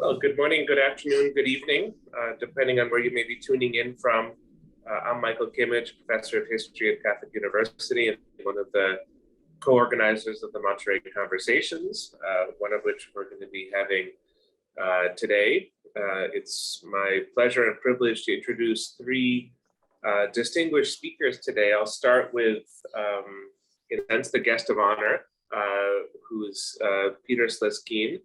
Well, good morning, good afternoon, good evening, depending on where you may be tuning in from. I'm Michael Kimmage, professor of history at Catholic University and one of the co-organizers of the Monterey Conversations, one of which we're going to be having today. It's my pleasure and privilege to introduce three distinguished speakers today. I'll start with, in a sense, the guest of honor, who is Peter Slezkine,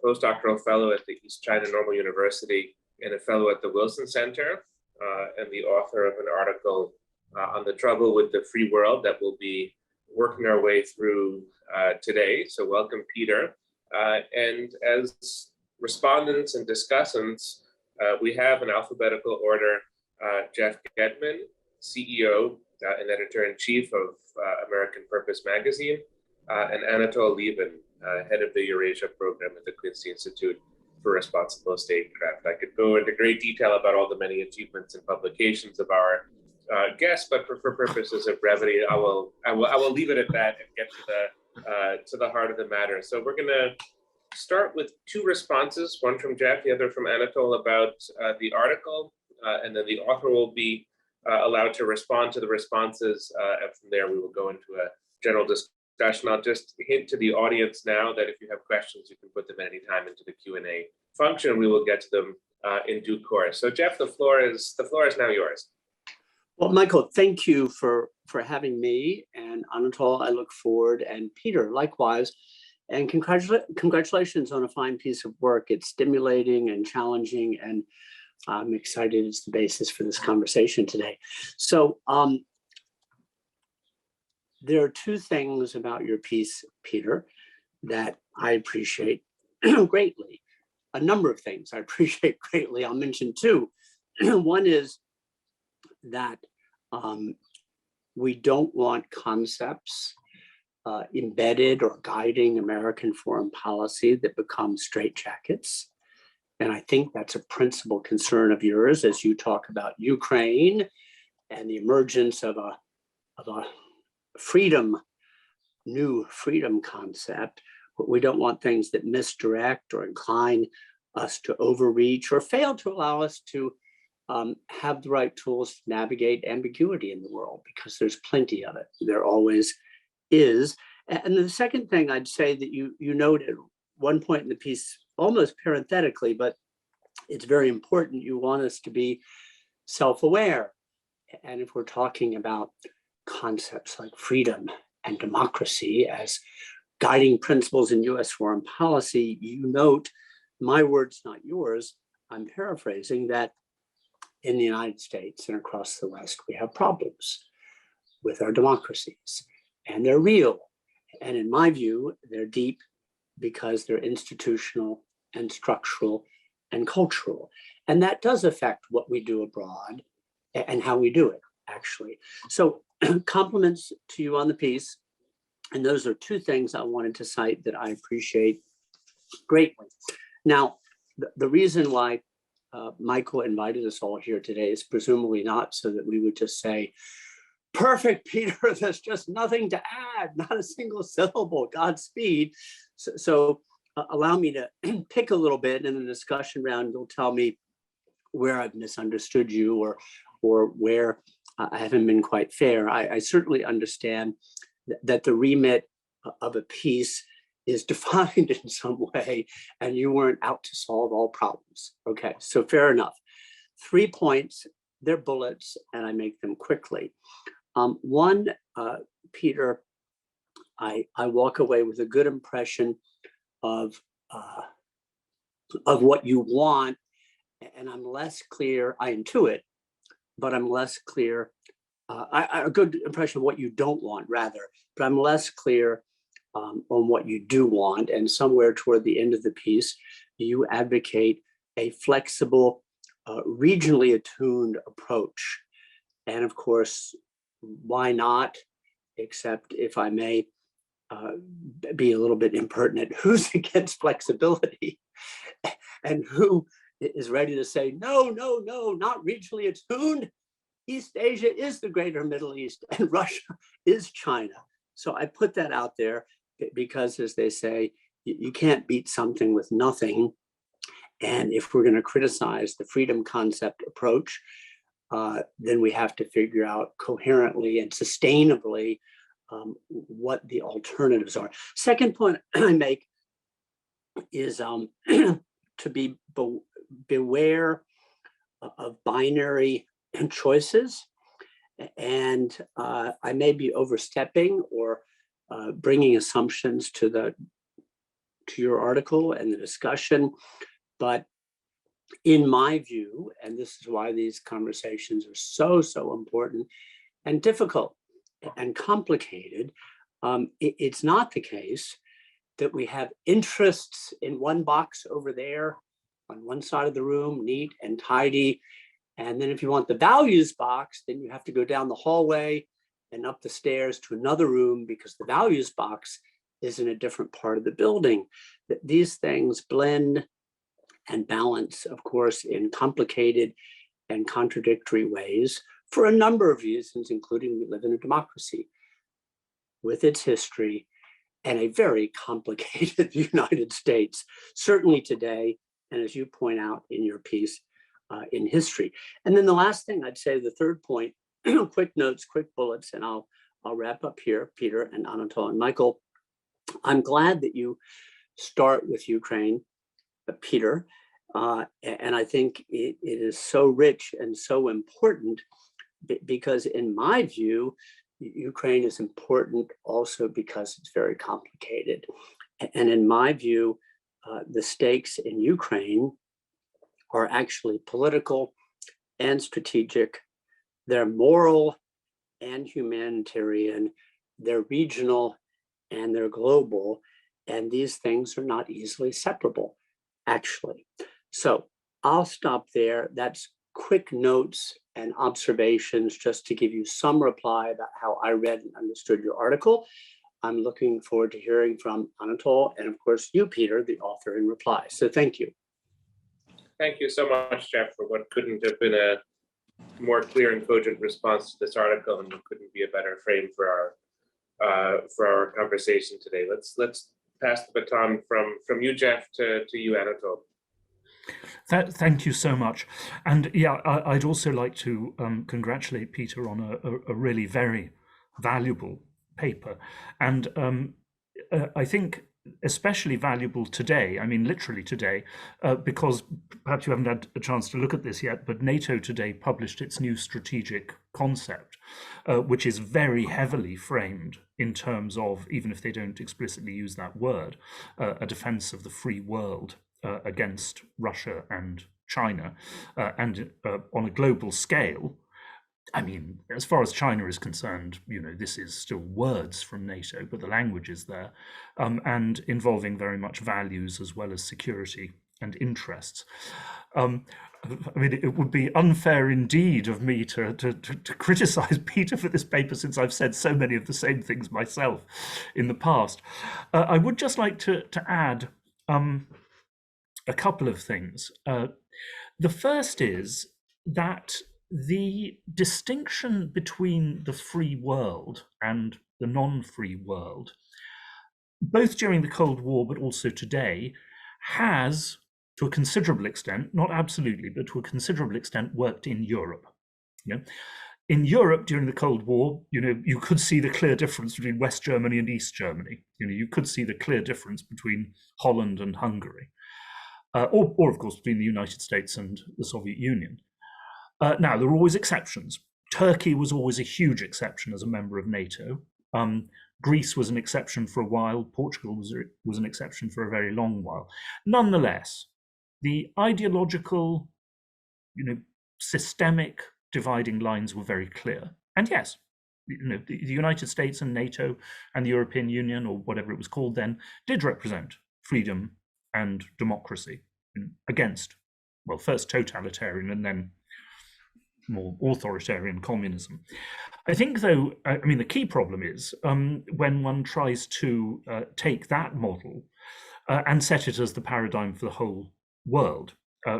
postdoctoral fellow at the East China Normal University and a fellow at the Wilson Center, and the author of an article on the trouble with the free world that we'll be working our way through today. So welcome, Peter. And as respondents and discussants, we have in alphabetical order Jeff Gedmin, CEO and editor-in-chief of American Purpose magazine, and Anatol Lieven, head of the Eurasia program at the Quincy Institute for Responsible Statecraft. I could go into great detail about all the many achievements and publications of our guests, but for purposes of brevity, I will leave it at that and get to the heart of the matter. So we're going to start with two responses, one from Jeff, the other from Anatol, about the article, and then the author will be allowed to respond to the responses, and from there we will go into a general discussion. I'll just hint to the audience now that if you have questions, you can put them at any time into the Q&A function. We will get to them in due course. So Jeff, the floor is now yours. Well, Michael, thank you for having me, and Anatol, I look forward, and Peter, likewise, and congratulations on a fine piece of work. It's stimulating and challenging, and I'm excited it's the basis for this conversation today. So there are two things about your piece, Peter, that I appreciate greatly. A number of things I appreciate greatly. I'll mention two. One is that we don't want concepts embedded or guiding American foreign policy that become straitjackets. And I think that's a principal concern of yours as you talk about Ukraine and the emergence of a new freedom concept, but we don't want things that misdirect or incline us to overreach or fail to allow us to have the right tools to navigate ambiguity in the world, because there's plenty of it. There always is. And the second thing I'd say that you noted at one point in the piece, almost parenthetically, but it's very important, you want us to be self-aware. And if we're talking about concepts like freedom and democracy as guiding principles in US foreign policy, you note, my words, not yours, I'm paraphrasing, that in the United States and across the West, we have problems with our democracies, and they're real. And in my view, they're deep because they're institutional and structural and cultural. And that does affect what we do abroad and how we do it, actually. So compliments to you on the piece. And those are two things I wanted to cite that I appreciate greatly. Now, the reason why Michael invited us all here today is presumably not so that we would just say, perfect, Peter, there's just nothing to add, not a single syllable, Godspeed. So allow me to pick a little bit in the discussion round. You'll tell me where I've misunderstood you or where I haven't been quite fair. I certainly understand that the remit of a piece is defined in some way, and you weren't out to solve all problems. Okay, so fair enough. 3 points, they're bullets, and I make them quickly. One, Peter, I walk away with a good impression of what you want, and I'm less clear, I intuit, but I'm less clear, a good impression of what you don't want, rather, but I'm less clear on what you do want. And somewhere toward the end of the piece, you advocate a flexible, regionally attuned approach. And of course, why not, except if I may be a little bit impertinent, who's against flexibility? And who is ready to say, no, no, no, not regionally attuned? East Asia is the greater Middle East, and Russia is China. So I put that out there because, as they say, you can't beat something with nothing. And if we're going to criticize the freedom concept approach, then we have to figure out coherently and sustainably what the alternatives are. Second point I make is to beware of binary choices. And I may be overstepping or bringing assumptions to your article and the discussion, but in my view, and this is why these conversations are so important and difficult and complicated, it's not the case that we have interests in one box over there on one side of the room, neat and tidy. And then if you want the values box, then you have to go down the hallway and up the stairs to another room because the values box is in a different part of the building. That these things blend and balance, of course, in complicated and contradictory ways for a number of reasons, including we live in a democracy with its history and a very complicated United States, certainly today, and as you point out in your piece, in history. And then the last thing I'd say, the third point, quick notes, quick bullets, and I'll wrap up here, Peter and Anatol and Michael. I'm glad that you start with Ukraine, Peter, and I think it is so rich and so important because in my view, Ukraine is important also because it's very complicated. And in my view, the stakes in Ukraine are actually political and strategic. They're moral and humanitarian. They're regional and they're global. And these things are not easily separable, actually. So I'll stop there. That's quick notes and observations just to give you some reply about how I read and understood your article. I'm looking forward to hearing from Anatol and of course you, Peter, the author, in reply. So thank you. Thank you so much, Jeff, for what couldn't have been a more clear and cogent response to this article, and what couldn't be a better frame for our conversation today. Let's pass the baton from you, Jeff, to you, Anatol. Thank you so much. And yeah, I'd also like to congratulate Peter on a really very valuable paper. And I think especially valuable today, I mean, literally today, because perhaps you haven't had a chance to look at this yet, but NATO today published its new strategic concept, which is very heavily framed in terms of, even if they don't explicitly use that word, a defense of the free world against Russia and China, and on a global scale. I mean, as far as China is concerned, you know, this is still words from NATO, but the language is there, and involving very much values as well as security and interests. I mean, it would be unfair indeed of me to criticize Peter for this paper, since I've said so many of the same things myself in the past. I would just like to add a couple of things. The first is that the distinction between the free world and the non-free world, both during the Cold War but also today, has, to a considerable extent, not absolutely, but to a considerable extent, worked in Europe. You know, in Europe during the Cold War, you know, you could see the clear difference between West Germany and East Germany. You know, you could see the clear difference between Holland and Hungary, or of course between the United States and the Soviet Union. Now, there were always exceptions. Turkey was always a huge exception as a member of NATO. Greece was an exception for a while. Portugal was an exception for a very long while. Nonetheless, the ideological, you know, systemic dividing lines were very clear. And yes, you know, the United States and NATO and the European Union, or whatever it was called then, did represent freedom and democracy against, well, first totalitarian and then more authoritarian communism. I think, though, I mean, the key problem is when one tries to take that model and set it as the paradigm for the whole world,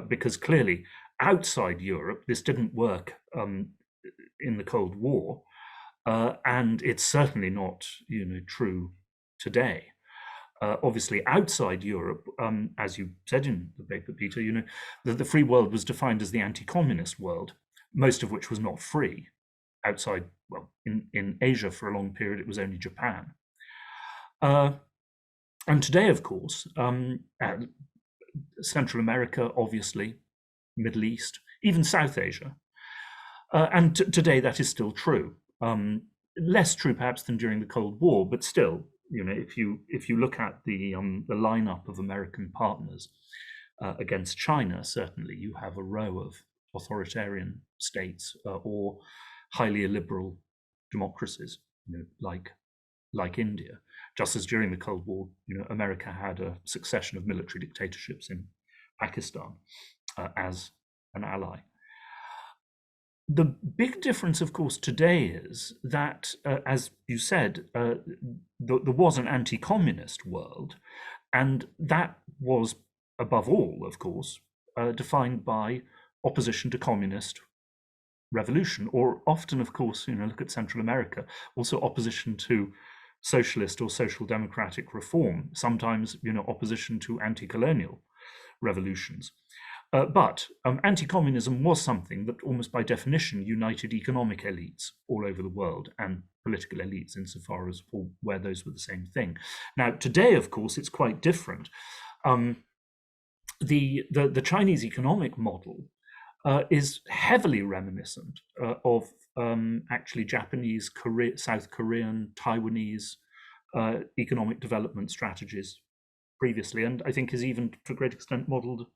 because clearly outside Europe, this didn't work in the Cold War, and it's certainly not, you know, true today. Obviously, outside Europe, as you said in the paper, Peter, the free world was defined as the anti-communist world, most of which was not free. Outside, well, in Asia for a long period, it was only Japan. And today, of course, Central America, obviously, Middle East, even South Asia. And today that is still true. Less true perhaps than during the Cold War, but still, if you look at the lineup of American partners against China, certainly you have a row of authoritarian states or highly illiberal democracies, like India. Just as during the Cold War, America had a succession of military dictatorships in Pakistan as an ally. The big difference, of course, today is that, as you said, there was an anti-communist world, and that was, above all, of course, defined by opposition to communist revolution, or often, of course, look at Central America, also opposition to socialist or social democratic reform, sometimes, opposition to anti-colonial revolutions. But anti-communism was something that almost by definition united economic elites all over the world and political elites insofar as where those were the same thing. Now, today, of course, it's quite different. The Chinese economic model is heavily reminiscent of actually Japanese, South Korean, Taiwanese economic development strategies previously, and I think is even to a great extent modeled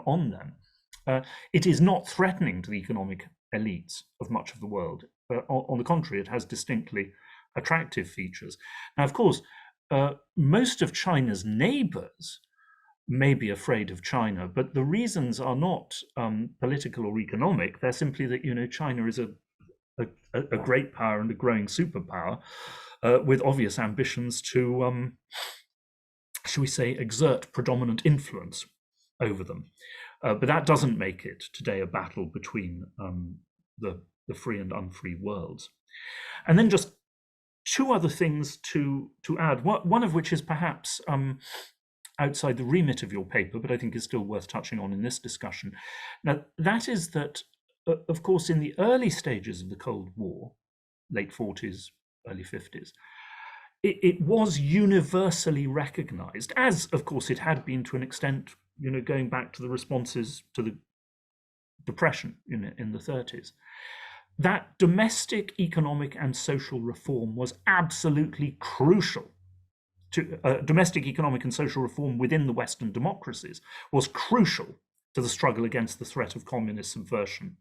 on them. It is not threatening to the economic elites of much of the world. On the contrary, it has distinctly attractive features. Now, of course, most of China's neighbors may be afraid of China, but the reasons are not political or economic. They're simply that, China is a great power and a growing superpower with obvious ambitions to, shall we say, exert predominant influence over them. But that doesn't make it today a battle between the free and unfree worlds. And then just two other things to add, one of which is perhaps outside the remit of your paper, but I think is still worth touching on in this discussion. Now, that is that, of course, in the early stages of the Cold War, late 40s, early 50s, it was universally recognized, as, of course, it had been to an extent, going back to the responses to the Depression in the 30s, that domestic economic and social reform was absolutely crucial to domestic economic and social reform within the Western democracies was crucial to the struggle against the threat of communist subversion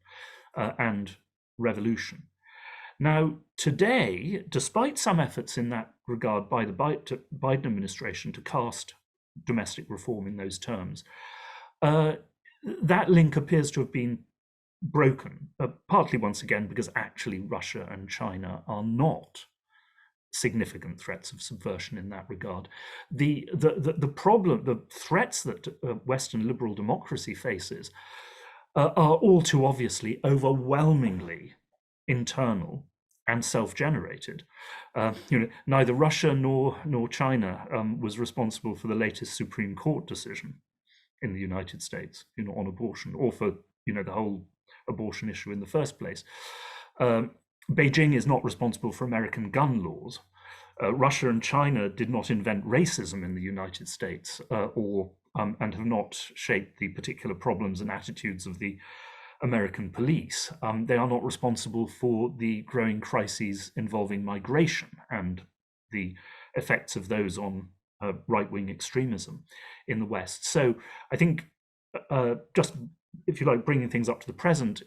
and revolution. Now, today, despite some efforts in that regard by the Biden administration to cast domestic reform in those terms, that link appears to have been broken, partly once again because actually Russia and China are not significant threats of subversion in that regard. The problem, the threats that Western liberal democracy faces are all too obviously overwhelmingly internal and self-generated. Neither Russia nor China was responsible for the latest Supreme Court decision in the United States, on abortion, or for the whole abortion issue in the first place. Beijing is not responsible for American gun laws. Russia and China did not invent racism in the United States, and have not shaped the particular problems and attitudes of the American police. They are not responsible for the growing crises involving migration and the effects of those on right-wing extremism in the West. So I think just, if you like, bringing things up to the present,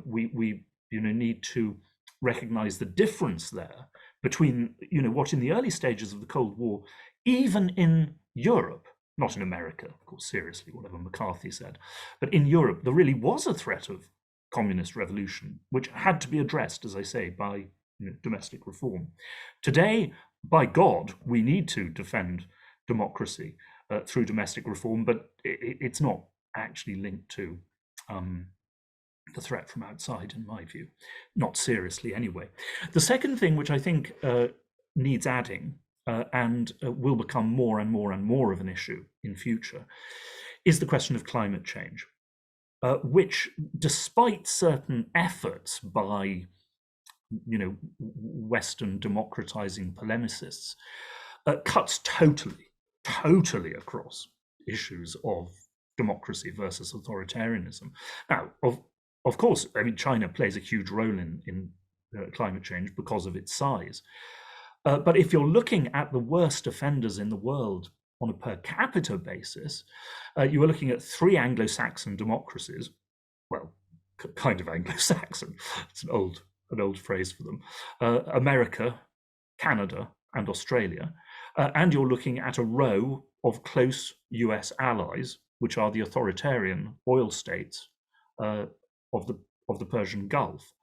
we need to recognize the difference there between what in the early stages of the Cold War, even in Europe, not in America, of course, seriously, whatever McCarthy said, but in Europe, there really was a threat of communist revolution, which had to be addressed, as I say, by domestic reform. Today, by God, we need to defend democracy through domestic reform, but it's not actually linked to the threat from outside, in my view, not seriously anyway. The second thing which I think needs adding and will become more and more and more of an issue in future, is the question of climate change, which, despite certain efforts by Western democratizing polemicists, cuts totally across issues of democracy versus authoritarianism. Now, of course, I mean, China plays a huge role in climate change because of its size. But if you're looking at the worst offenders in the world on a per capita basis, you are looking at 3 Anglo-Saxon democracies. Well, kind of Anglo-Saxon. It's an old phrase for them. America, Canada, and Australia. And you're looking at a row of close US allies, which are the authoritarian oil states of the Persian Gulf.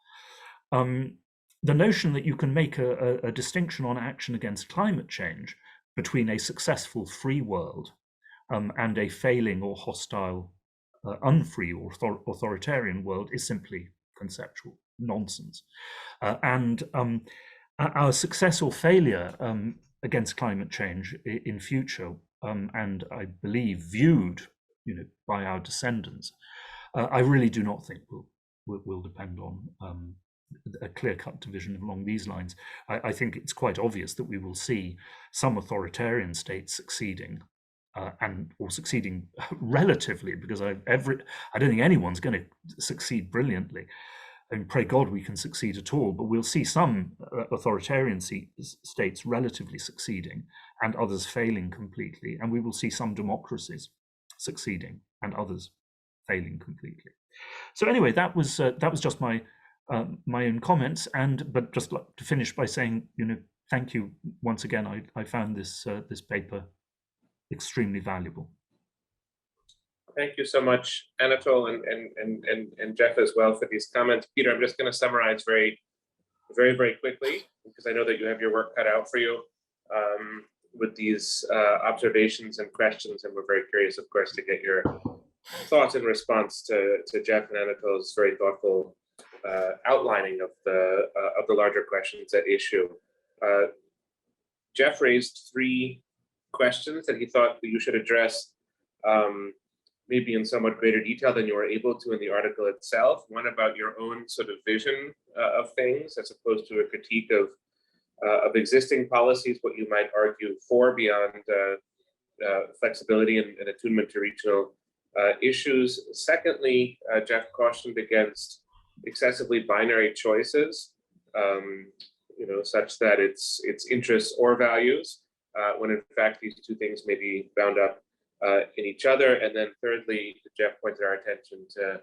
The notion that you can make a distinction on action against climate change between a successful free world and a failing or hostile, unfree or authoritarian world is simply conceptual nonsense. And our success or failure against climate change in future, and I believe viewed, by our descendants, I really do not think will depend on a clear-cut division along these lines. I think it's quite obvious that we will see some authoritarian states succeeding, or succeeding relatively, because I don't think anyone's going to succeed brilliantly. And pray God we can succeed at all, but we'll see some authoritarian states relatively succeeding and others failing completely, and we will see some democracies succeeding and others failing completely. So anyway, that was just my own comments, but just like to finish by saying, thank you once again. I found this paper extremely valuable. Thank you so much, Anatol and Jeff as well for these comments. Peter, I'm just going to summarize very quickly, because I know that you have your work cut out for you with these observations and questions, and we're very curious, of course, to get your thoughts in response to Jeff and Anatol's very thoughtful outlining of the larger questions at issue. Jeff raised 3 questions that he thought that you should address maybe in somewhat greater detail than you were able to in the article itself. One about your own sort of vision of things, as opposed to a critique of existing policies, what you might argue for beyond flexibility and attunement to regional issues. Secondly, Jeff cautioned against excessively binary choices, such that it's interests or values, when in fact these 2 things may be bound up in each other. And then thirdly, Jeff pointed our attention to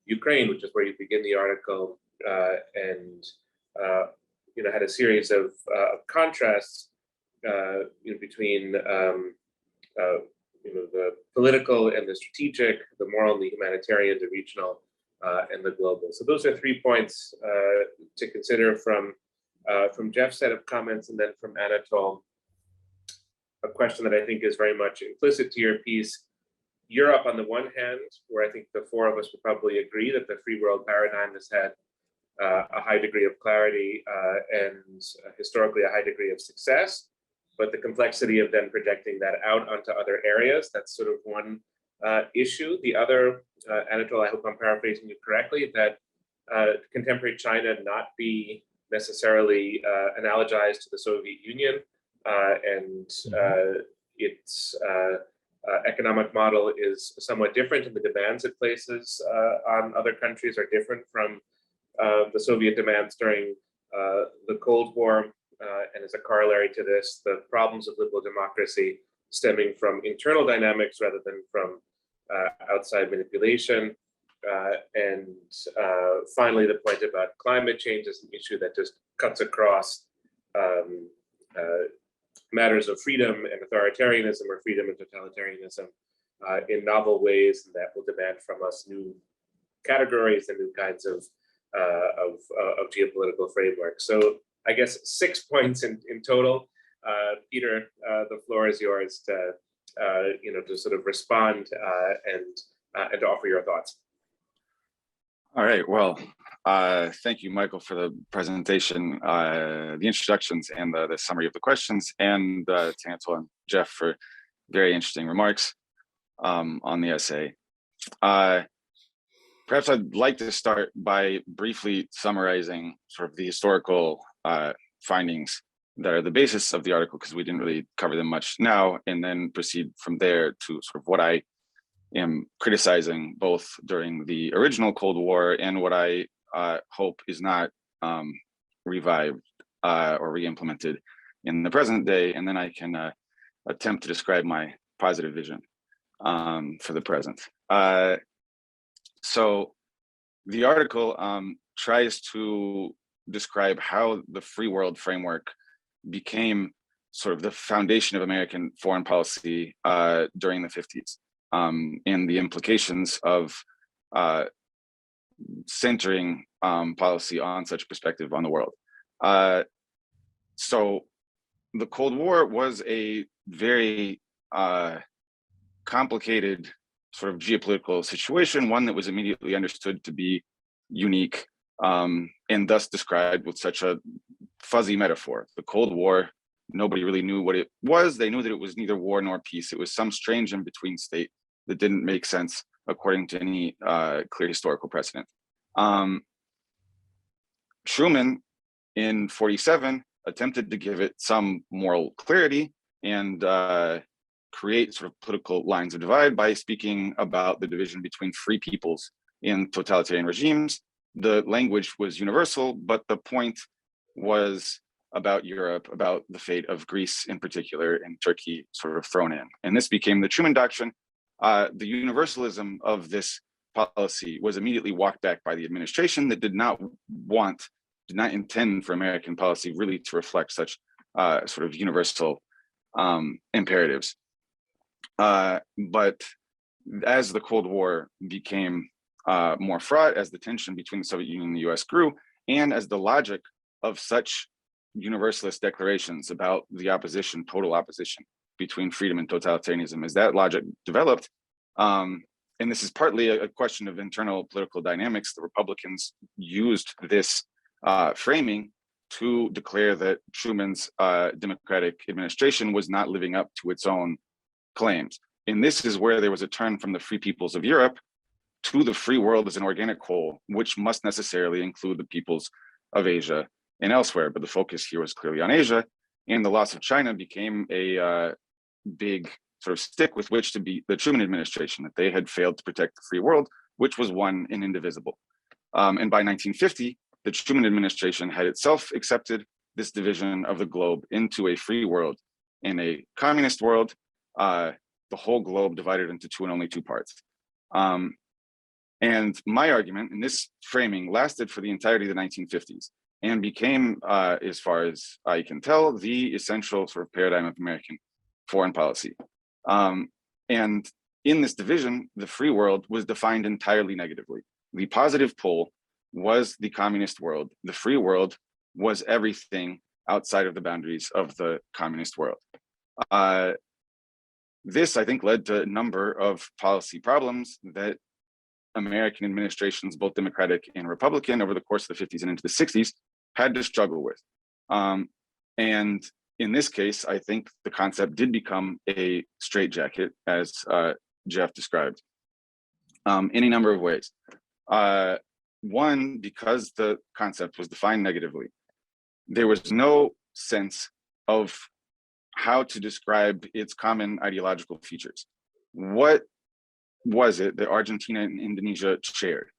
Ukraine, which is where you begin the article, and had a series of contrasts between the political and the strategic, the moral and the humanitarian, the regional and the global. So those are 3 points to consider from Jeff's set of comments, and then from Anatol, a question that I think is very much implicit to your piece. Europe, on the one hand, where I think the 4 of us would probably agree that the free world paradigm has had a high degree of clarity and historically a high degree of success, but the complexity of then projecting that out onto other areas, that's sort of one issue. The other, Anatol, I hope I'm paraphrasing you correctly, that contemporary China not be necessarily analogized to the Soviet Union, and its economic model is somewhat different, and the demands it places on other countries are different from the Soviet demands during the Cold War. And as a corollary to this, the problems of liberal democracy stemming from internal dynamics rather than from outside manipulation. And finally, the point about climate change is an issue that just cuts across matters of freedom and authoritarianism, or freedom and totalitarianism, in novel ways, and that will demand from us new categories and new kinds of geopolitical frameworks. So I guess 6 points in total. Peter, the floor is yours to sort of respond and to offer your thoughts. All right. Well, Thank you, Michael, for the presentation, the introductions, and the summary of the questions, and to Anatol and Jeff for very interesting remarks on the essay. Perhaps I'd like to start by briefly summarizing sort of the historical findings that are the basis of the article, because we didn't really cover them much now, and then proceed from there to sort of what I am criticizing both during the original Cold War and what I hope is not revived or re-implemented in the present day, and then I can attempt to describe my positive vision for the present. So the article tries to describe how the free world framework became sort of the foundation of American foreign policy during the 50s, and the implications of centering policy on such perspective on the world. So the Cold War was a very complicated sort of geopolitical situation, one that was immediately understood to be unique, and thus described with such a fuzzy metaphor. The Cold War, nobody really knew what it was. They knew that it was neither war nor peace. It was some strange in-between state that didn't make sense according to any clear historical precedent. Truman in '47 attempted to give it some moral clarity and create sort of political lines of divide by speaking about the division between free peoples in totalitarian regimes. The language was universal, but the point was about Europe, about the fate of Greece in particular, and Turkey sort of thrown in. And this became the Truman Doctrine. The universalism of this policy was immediately walked back by the administration that did not intend for American policy really to reflect such sort of universal imperatives. But as the Cold War became more fraught, as the tension between the Soviet Union and the US grew, and as the logic of such universalist declarations about the opposition, total opposition between freedom and totalitarianism, as that logic developed, and this is partly a question of internal political dynamics, the Republicans used this framing to declare that Truman's democratic administration was not living up to its own claims. And this is where there was a turn from the free peoples of Europe to the free world as an organic whole, which must necessarily include the peoples of Asia and elsewhere. But the focus here was clearly on Asia, and the loss of China became a big sort of stick with which to beat the Truman administration, that they had failed to protect the free world, which was one and indivisible. And by 1950, the Truman administration had itself accepted this division of the globe into a free world and a communist world, the whole globe divided into two and only two parts. And my argument in this framing lasted for the entirety of the 1950s and became, as far as I can tell, the essential sort of paradigm of American foreign policy. And in this division, the free world was defined entirely negatively. The positive pole was the communist world. The free world was everything outside of the boundaries of the communist world. This, I think, led to a number of policy problems that American administrations, both Democratic and Republican, over the course of the 50s and into the 60s, had to struggle with. And in this case, I think the concept did become a straitjacket, as Jeff described, in a number of ways. One, because the concept was defined negatively, there was no sense of how to describe its common ideological features. What was it that Argentina and Indonesia shared,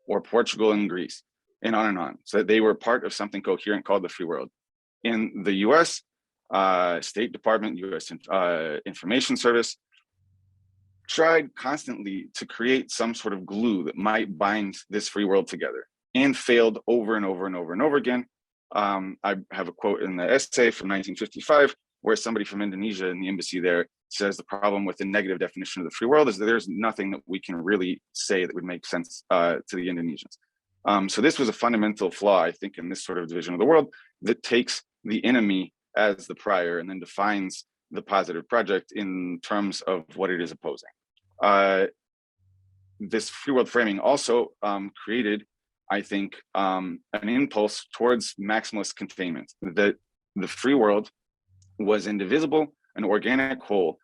or Portugal and Greece, and on, so that they were part of something coherent called the free world? In the US State Department, US Information Service, tried constantly to create some sort of glue that might bind this free world together, and failed over and over and over and over again. I have a quote in the essay from 1955 where somebody from Indonesia in the embassy there says the problem with the negative definition of the free world is that there's nothing that we can really say that would make sense to the Indonesians. So this was a fundamental flaw, I think, in this sort of division of the world that takes the enemy as the prior and then defines the positive project in terms of what it is opposing. This free world framing also created I think, an impulse towards maximalist containment, that the free world was indivisible, an organic whole.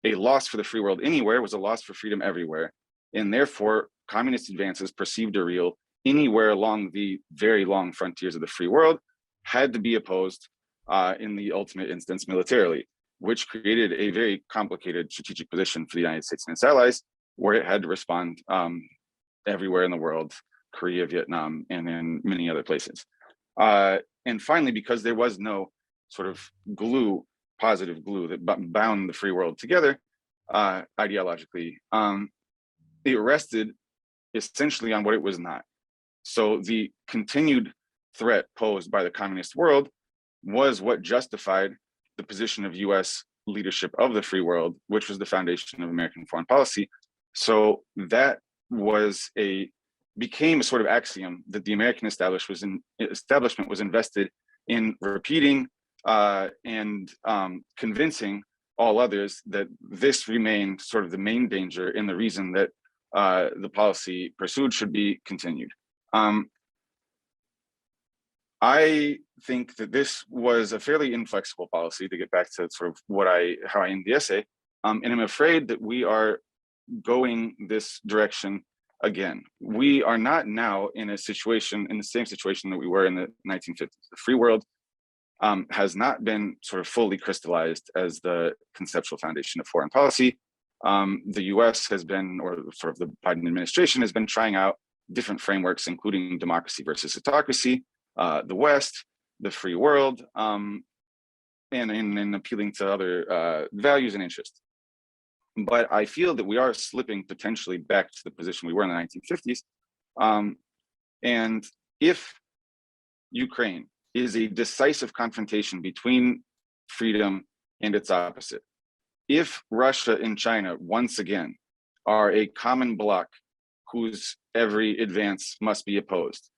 A loss for the free world anywhere was a loss for freedom everywhere. And therefore, communist advances perceived or real anywhere along the very long frontiers of the free world had to be opposed in the ultimate instance militarily, which created a very complicated strategic position for the United States and its allies, where it had to respond everywhere in the world, Korea, Vietnam, and in many other places. And finally, because there was no sort of glue, positive glue that bound the free world together ideologically, it rested essentially on what it was not. So the continued threat posed by the communist world was what justified the position of US leadership of the free world, which was the foundation of American foreign policy. So that became a sort of axiom that the American establishment was invested in repeating and convincing all others that this remained sort of the main danger and the reason that the policy pursued should be continued. I think that this was a fairly inflexible policy, to get back to sort of how I end the essay. And I'm afraid that we are going this direction again. We are not now in the same situation that we were in the 1950s. The free world has not been sort of fully crystallized as the conceptual foundation of foreign policy. The US has been, or sort of the Biden administration has been trying out different frameworks, including democracy versus autocracy, the West, the free world, and in appealing to other values and interests. But I feel that we are slipping potentially back to the position we were in the 1950s. And if Ukraine is a decisive confrontation between freedom and its opposite, if Russia and China once again are a common bloc whose every advance must be opposed,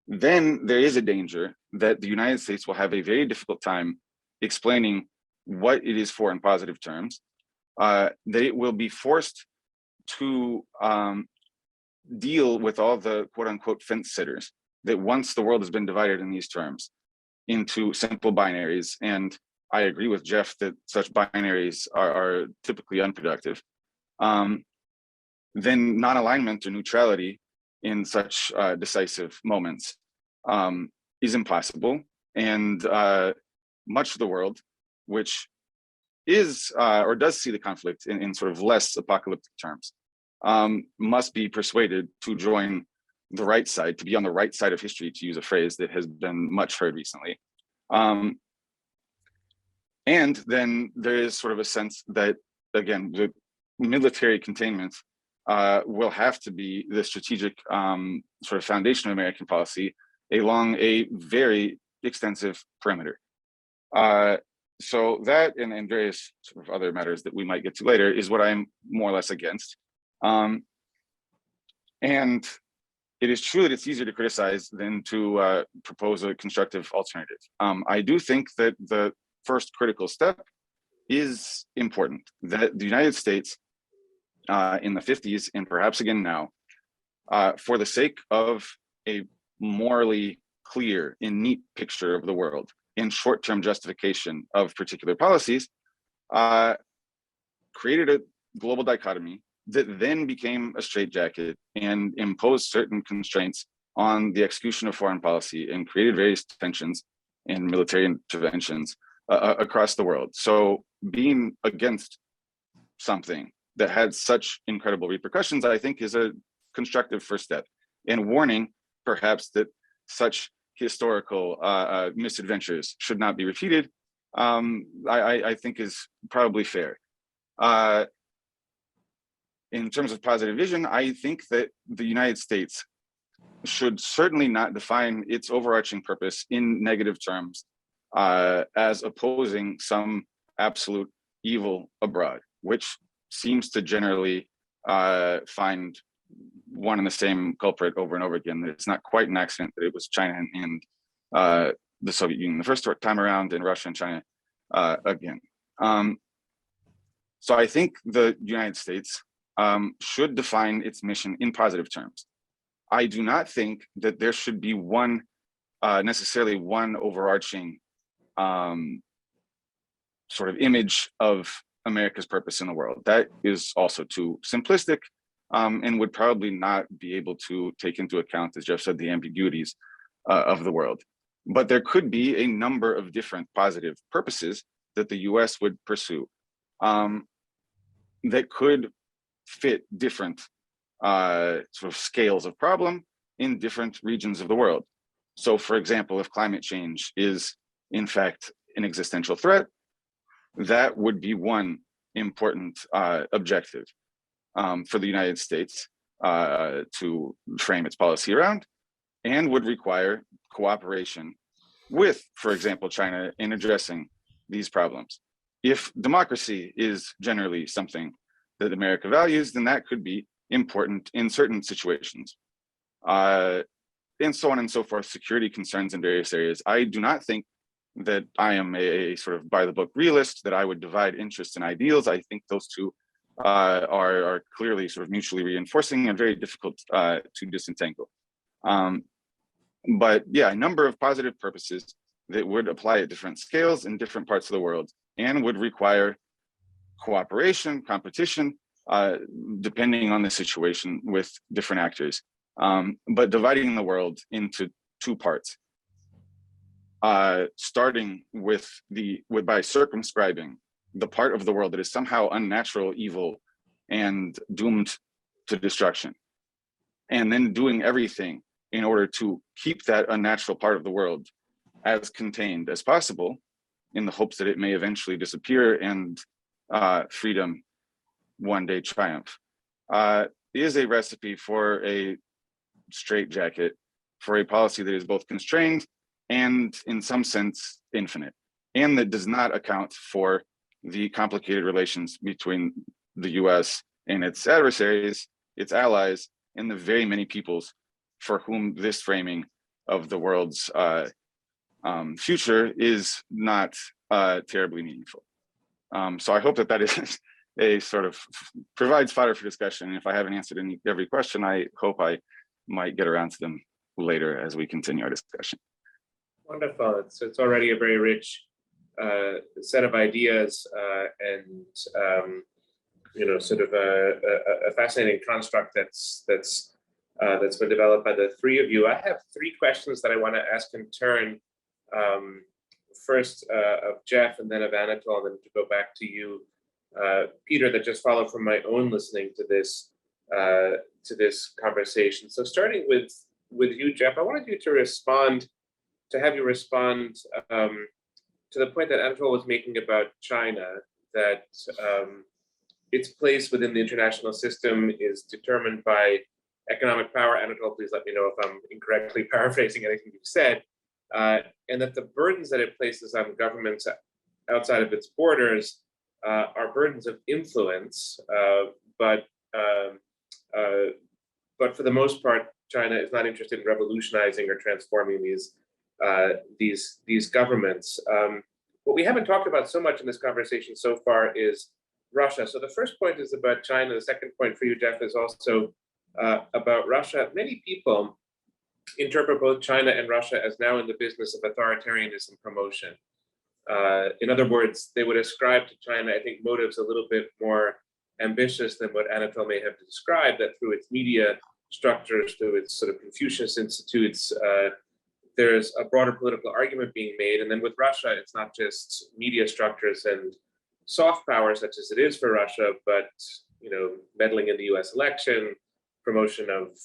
then there is a danger that the United States will have a very difficult time explaining what it is for in positive terms, that it will be forced to deal with all the quote unquote fence sitters, that once the world has been divided in these terms into simple binaries, and I agree with Jeff that such binaries are typically unproductive, then non-alignment or neutrality in such decisive moments is impossible. And much of the world, which is or does see the conflict in sort of less apocalyptic terms, must be persuaded to join the right side, to be on the right side of history, to use a phrase that has been much heard recently. And then there is sort of a sense that, again, the military containment will have to be the strategic sort of foundation of American policy along a very extensive perimeter. So that and various sort of other matters that we might get to later is what I'm more or less against. And it is true that it's easier to criticize than to propose a constructive alternative. I do think that the first critical step is important, that the United States in the 50s and perhaps again now, for the sake of a morally clear and neat picture of the world and short-term justification of particular policies, created a global dichotomy that then became a straitjacket and imposed certain constraints on the execution of foreign policy and created various tensions and military interventions across the world. So being against something that had such incredible repercussions, I think, is a constructive first step. And warning, perhaps, that such historical misadventures should not be repeated, I think is probably fair. In terms of positive vision, I think that the United States should certainly not define its overarching purpose in negative terms as opposing some absolute evil abroad, which seems to generally find one and the same culprit over and over again. That it's not quite an accident that it was China and the Soviet Union the first time around, and Russia and China again. So I think the United States should define its mission in positive terms. I do not think that there should be one, necessarily one overarching sort of image of America's purpose in the world. That is also too simplistic, and would probably not be able to take into account, as Jeff said, the ambiguities of the world. But there could be a number of different positive purposes that the US would pursue that could fit different sort of scales of problem in different regions of the world. So for example, if climate change is in fact an existential threat, that would be one important objective for the United States to frame its policy around, and would require cooperation with, for example, China in addressing these problems. If democracy is generally something that America values, then that could be important in certain situations. And so on and so forth, security concerns in various areas. I do not think that I am a sort of by the book realist, that I would divide interests and ideals. I think those two are clearly sort of mutually reinforcing and very difficult to disentangle. But yeah, a number of positive purposes that would apply at different scales in different parts of the world, and would require cooperation, competition, depending on the situation with different actors. But dividing the world into two parts, starting by circumscribing the part of the world that is somehow unnatural, evil, and doomed to destruction, and then doing everything in order to keep that unnatural part of the world as contained as possible, in the hopes that it may eventually disappear and freedom one day triumph, is a recipe for a straitjacket, for a policy that is both constrained and in some sense infinite, and that does not account for the complicated relations between the US and its adversaries, its allies, and the very many peoples for whom this framing of the world's future is not terribly meaningful. So I hope that is a sort of provides fodder for discussion. And if I haven't answered every question, I hope I might get around to them later as we continue our discussion. Wonderful. It's already a very rich set of ideas and sort of a fascinating construct that's been developed by the three of you. I have three questions that I want to ask in turn. First of Jeff, and then of Anatol, and then to go back to you, Peter, that just followed from my own listening to this conversation. So starting with you, Jeff, I wanted you to have you respond to the point that Anatol was making about China, that its place within the international system is determined by economic power. Anatol, please let me know if I'm incorrectly paraphrasing anything you've said. And that the burdens that it places on governments outside of its borders are burdens of influence, but for the most part, China is not interested in revolutionizing or transforming these governments. What we haven't talked about so much in this conversation so far is Russia. So the first point is about China. The second point for you, Jeff, is also about Russia. Many people interpret both China and Russia as now in the business of authoritarianism promotion. In other words, they would ascribe to China, I think, motives a little bit more ambitious than what Anatol may have described, that through its media structures, through its sort of Confucius institutes, there's a broader political argument being made. And then with Russia, it's not just media structures and soft power such as it is for Russia, but meddling in the US election, promotion of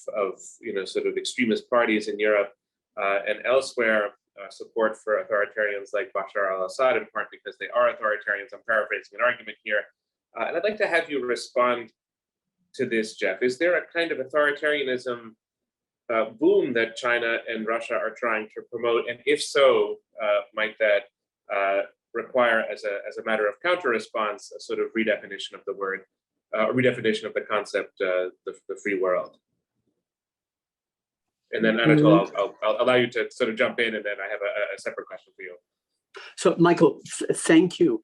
sort of extremist parties in Europe and elsewhere, support for authoritarians like Bashar al-Assad, in part because they are authoritarians. I'm paraphrasing an argument here. And I'd like to have you respond to this, Jeff. Is there a kind of authoritarianism boom that China and Russia are trying to promote? And if so, might that require, as a matter of counter-response, a sort of redefinition of the word, redefinition of the concept, the free world? And then Anatol, I'll allow you to sort of jump in, and then I have a separate question for you. So Michael, thank you.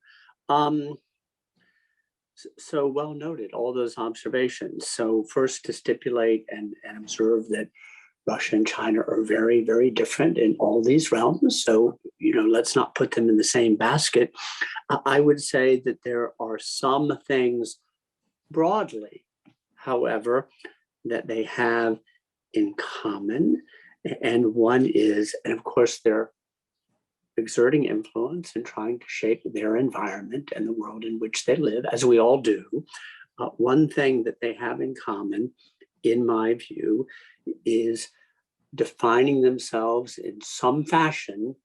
So well noted, all those observations. So first to stipulate and observe that Russia and China are very, very different in all these realms. So, let's not put them in the same basket. I would say that there are some things broadly, however, that they have in common. And one is, and of course, they're exerting influence and trying to shape their environment and the world in which they live, as we all do. One thing that they have in common, in my view, is defining themselves in some fashion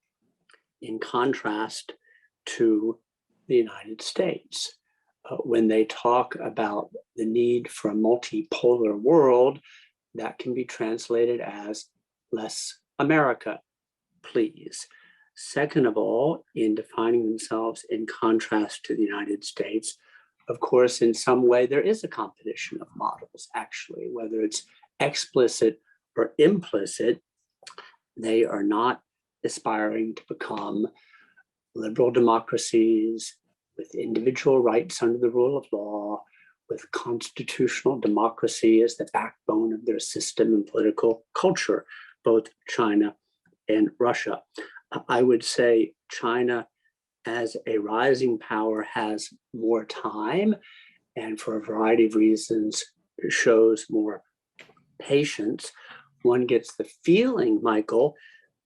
in contrast to the United States. When they talk about the need for a multipolar world, that can be translated as less America, please. Second of all, in defining themselves in contrast to the United States, of course, in some way, there is a competition of models, actually, whether it's explicit or implicit. They are not aspiring to become liberal democracies with individual rights under the rule of law, with constitutional democracy as the backbone of their system and political culture, both China and Russia. I would say China, as a rising power, has more time, and for a variety of reasons shows more patience. One gets the feeling, Michael,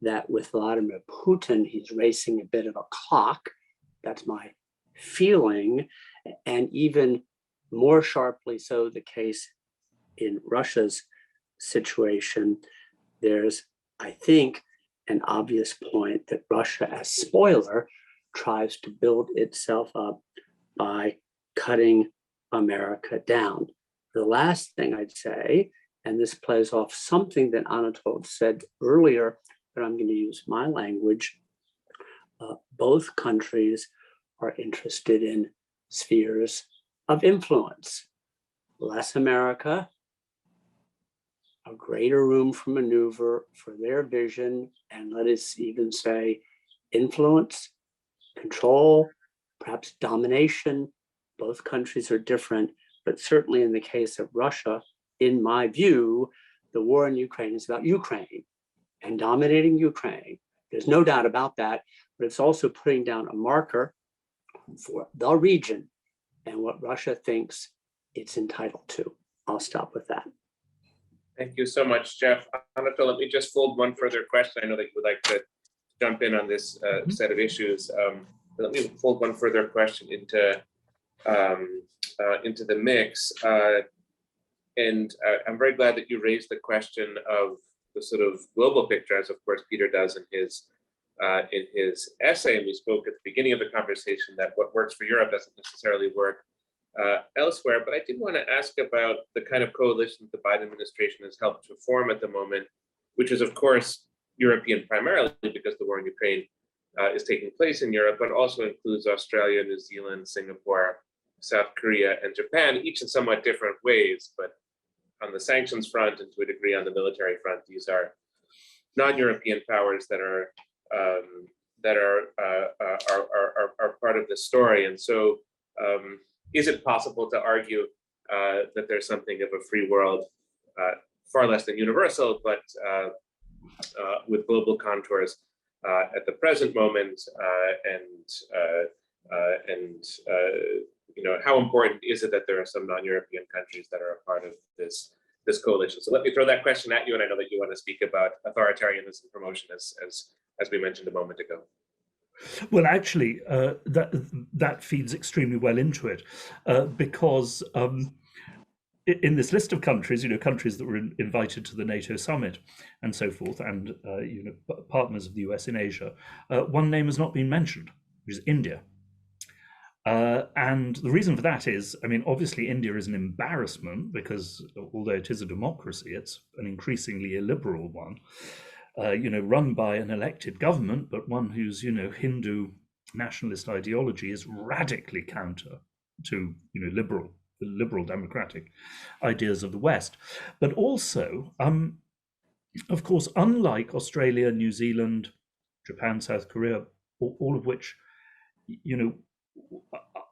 that with Vladimir Putin, he's racing a bit of a clock. That's my feeling. And even more sharply so the case in Russia's situation. There's, I think, an obvious point that Russia, as spoiler, tries to build itself up by cutting America down. The last thing I'd say, and this plays off something that Anatol said earlier, but I'm going to use my language, both countries are interested in spheres of influence. Less America, a greater room for maneuver for their vision, and let us even say influence, control, perhaps domination. Both countries are different, but certainly in the case of Russia, in my view, the war in Ukraine is about Ukraine and dominating Ukraine. There's no doubt about that, but it's also putting down a marker for the region and what Russia thinks it's entitled to. I'll stop with that. Thank you so much, Jeff. Anatol, let me just fold one further question. I know that you would like to jump in on this set of issues. But let me fold one further question into the mix. And I'm very glad that you raised the question of the sort of global picture, as of course Peter does in his essay. And we spoke at the beginning of the conversation that what works for Europe doesn't necessarily work elsewhere. But I did want to ask about the kind of coalition the Biden administration has helped to form at the moment, which is of course European primarily because the war in Ukraine is taking place in Europe, but also includes Australia, New Zealand, Singapore, South Korea, and Japan, each in somewhat different ways. But on the sanctions front and to a degree on the military front, these are non-European powers that are part of the story. And so, is it possible to argue that there's something of a free world, far less than universal, but with global contours at the present moment, and how important is it that there are some non-European countries that are a part of this coalition? So let me throw that question at you, and I know that you want to speak about authoritarianism promotion as we mentioned a moment ago. Well, actually, that feeds extremely well into it, because in this list of countries, countries that were invited to the NATO summit and so forth, and partners of the US in Asia, one name has not been mentioned, which is India. And the reason for that is, obviously India is an embarrassment because although it is a democracy, it's an increasingly illiberal one, run by an elected government, but one whose, Hindu nationalist ideology is radically counter to, liberal democratic ideas of the West. But also, of course, unlike Australia, New Zealand, Japan, South Korea, all of which,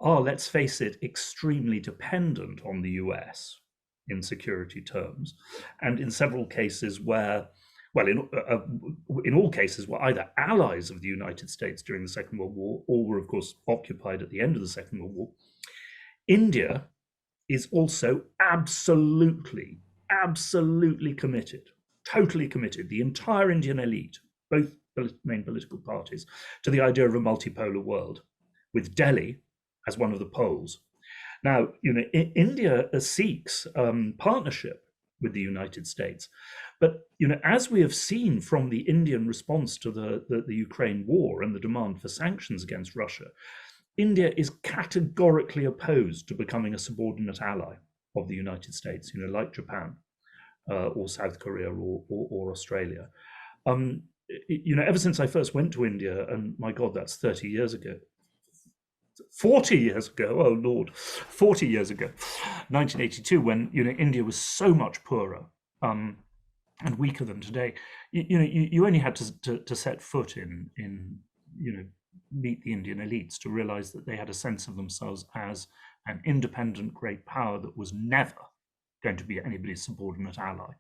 are, let's face it, extremely dependent on the US in security terms, and in several cases where, well, in all cases were either allies of the United States during the Second World War or were, of course, occupied at the end of the Second World War. India is also absolutely committed, totally committed, the entire Indian elite, both main political parties, to the idea of a multipolar world, with Delhi as one of the poles. Now, India seeks partnership with the United States, but as we have seen from the Indian response to the Ukraine war and the demand for sanctions against Russia, India is categorically opposed to becoming a subordinate ally of the United States, like Japan or South Korea or Australia. Ever since I first went to India, and my God, that's 30 years ago, 40 years ago, oh Lord, 40 years ago, 1982, when India was so much poorer and weaker than today. You only had to set foot in meet the Indian elites to realize that they had a sense of themselves as an independent great power that was never going to be anybody's subordinate ally.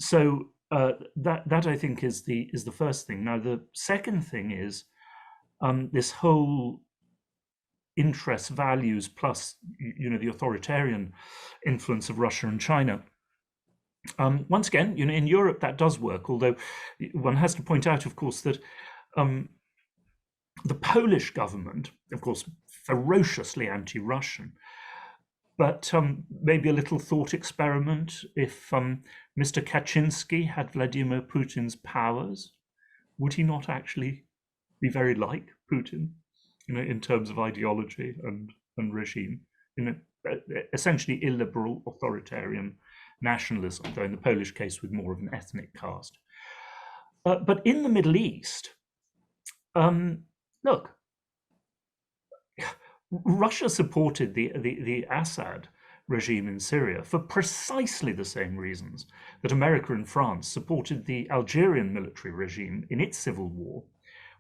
So that I think is the first thing. Now the second thing is this whole interests, values, plus the authoritarian influence of Russia and China. Once again, in Europe that does work, although one has to point out, of course, that the Polish government, of course, ferociously anti-Russian, but maybe a little thought experiment: if Mr. Kaczynski had Vladimir Putin's powers, would he not actually be very like Putin, in terms of ideology and regime? Essentially illiberal authoritarian nationalism, though in the Polish case with more of an ethnic cast. But in the Middle East, look, Russia supported the Assad regime in Syria for precisely the same reasons that America and France supported the Algerian military regime in its civil war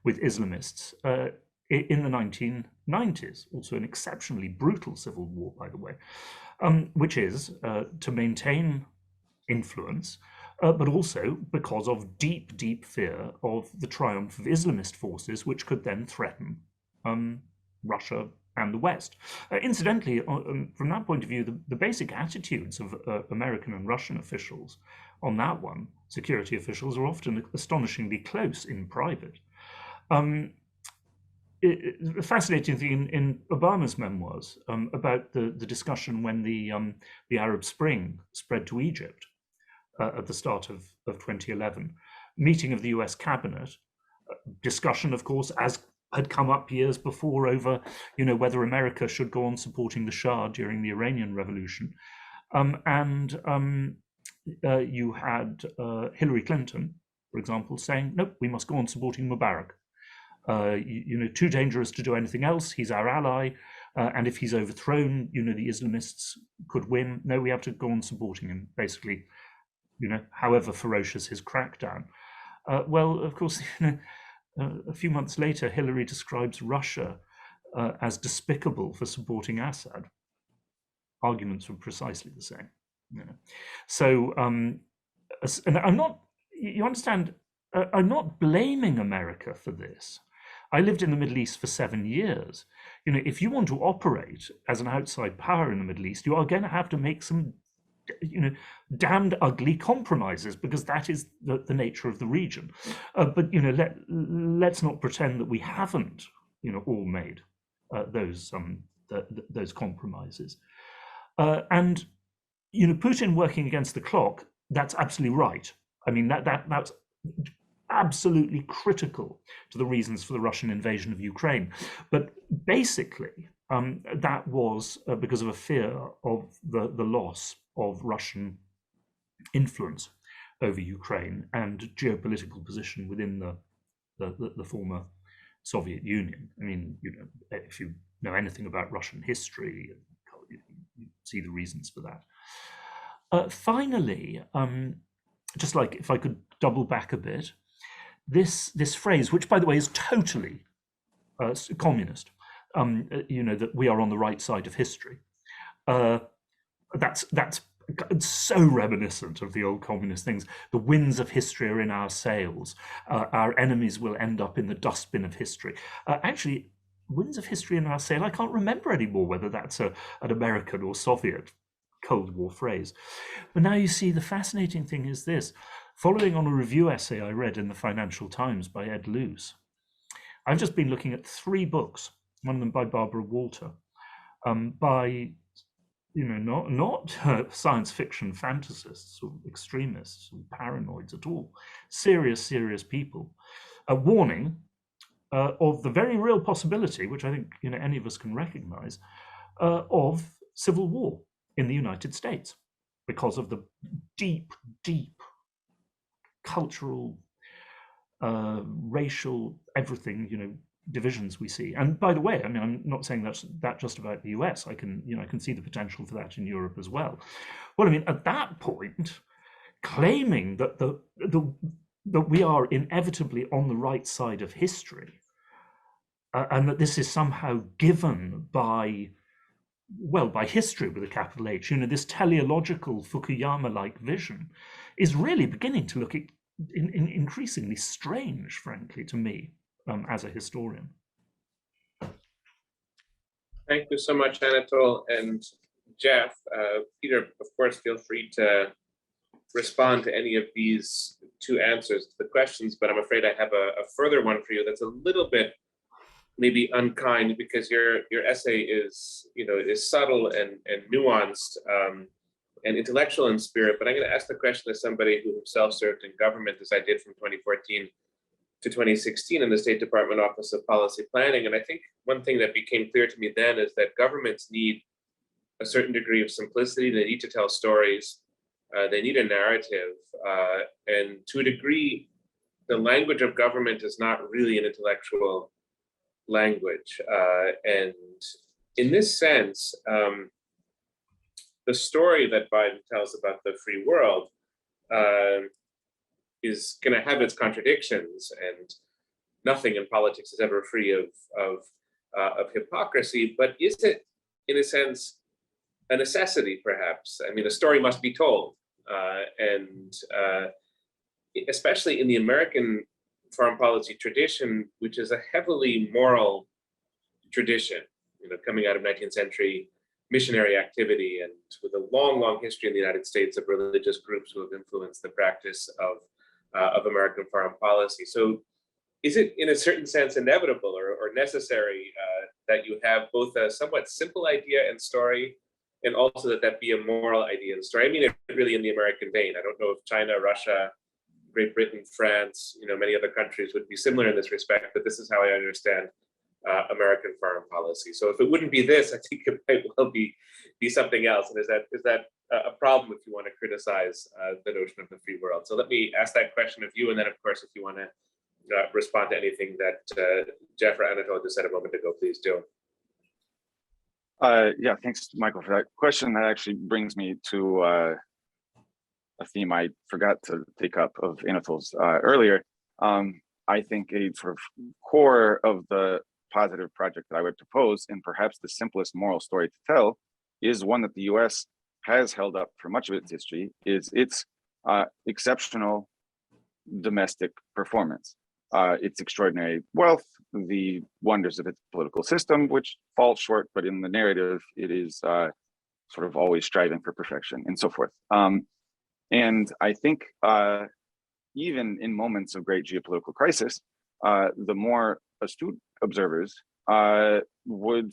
with Islamists in the 1990s, also an exceptionally brutal civil war, by the way, which is to maintain influence, but also because of deep fear of the triumph of Islamist forces, which could then threaten Russia and the West. Incidentally, from that point of view, the basic attitudes of American and Russian officials on that one, security officials, are often astonishingly close in private. A fascinating thing in Obama's memoirs about the discussion when the Arab Spring spread to Egypt at the start of 2011, meeting of the US cabinet, discussion, of course, as had come up years before over, whether America should go on supporting the Shah during the Iranian Revolution. You had Hillary Clinton, for example, saying, nope, we must go on supporting Mubarak. Too dangerous to do anything else. He's our ally. And if he's overthrown, the Islamists could win. No, we have to go on supporting him, basically, however ferocious his crackdown. Well, of course, a few months later, Hillary describes Russia as despicable for supporting Assad. Arguments were precisely the same. So, and I'm not, you understand, I'm not blaming America for this. I lived in the Middle East for 7 years. If you want to operate as an outside power in the Middle East, you are going to have to make some, damned ugly compromises, because that is the nature of the region. But let's not pretend that we haven't, all made those compromises. And Putin working against the clock, that's absolutely right. I mean, that's absolutely critical to the reasons for the Russian invasion of Ukraine. But basically, that was because of a fear of the loss of Russian influence over Ukraine and geopolitical position within the former Soviet Union. I mean, if you know anything about Russian history, you see the reasons for that. Finally, just like if I could double back a bit, this phrase, which by the way is totally communist, that we are on the right side of history. that's so reminiscent of the old communist things. The winds of history are in our sails. Our enemies will end up in the dustbin of history. Actually, winds of history in our sail, I can't remember anymore whether that's an American or Soviet Cold War phrase. But now you see, the fascinating thing is this. Following on a review essay I read in the Financial Times by Ed Luce, I've just been looking at 3 books, one of them by Barbara Walter, by, not science fiction fantasists or extremists or paranoids at all, serious people, warning of the very real possibility, which I think any of us can recognize, of civil war in the United States because of the deep cultural, racial, everything, divisions we see. And by the way, I mean, I'm not saying that just about the US. I can see the potential for that in Europe as well. Well, I mean, at that point, claiming that that we are inevitably on the right side of history, and that this is somehow given by history with a capital H, this teleological Fukuyama-like vision, is really beginning to look increasingly strange, frankly, to me, as a historian. Thank you so much, Anatol and Jeff. Peter, of course, feel free to respond to any of these 2 answers to the questions, but I'm afraid I have a further one for you that's a little bit maybe unkind, because your essay is is subtle and nuanced and intellectual in spirit. But I'm going to ask the question as somebody who himself served in government, as I did from 2014 to 2016 in the State Department Office of Policy Planning. And I think one thing that became clear to me then is that governments need a certain degree of simplicity. They need to tell stories. They need a narrative. And to a degree, the language of government is not really an intellectual language. And in this sense, the story that Biden tells about the free world is going to have its contradictions, and nothing in politics is ever free of hypocrisy. But is it, in a sense, a necessity, perhaps? I mean, a story must be told, and especially in the American foreign policy tradition, which is a heavily moral tradition, coming out of 19th century missionary activity, and with a long history in the United States of religious groups who have influenced the practice of American foreign policy. So is it, in a certain sense, inevitable or necessary that you have both a somewhat simple idea and story, and also that be a moral idea and story? I mean, it really in the American vein. I don't know if China, Russia, Great Britain, France, many other countries would be similar in this respect, but this is how I understand American foreign policy. So if it wouldn't be this, I think it might well be something else. And is that a problem if you want to criticize the notion of the free world? So let me ask that question of you, and then of course, if you want to respond to anything that Jeff or Anatol just said a moment ago, please do. Yeah, thanks, Michael, for that question. That actually brings me to a theme I forgot to take up of Anatol's earlier. I think a sort of core of the positive project that I would propose, and perhaps the simplest moral story to tell, is one that the US has held up for much of its history, is its exceptional domestic performance, its extraordinary wealth, the wonders of its political system, which falls short, but in the narrative, it is sort of always striving for perfection, and so forth. And I think even in moments of great geopolitical crisis, the more astute observers would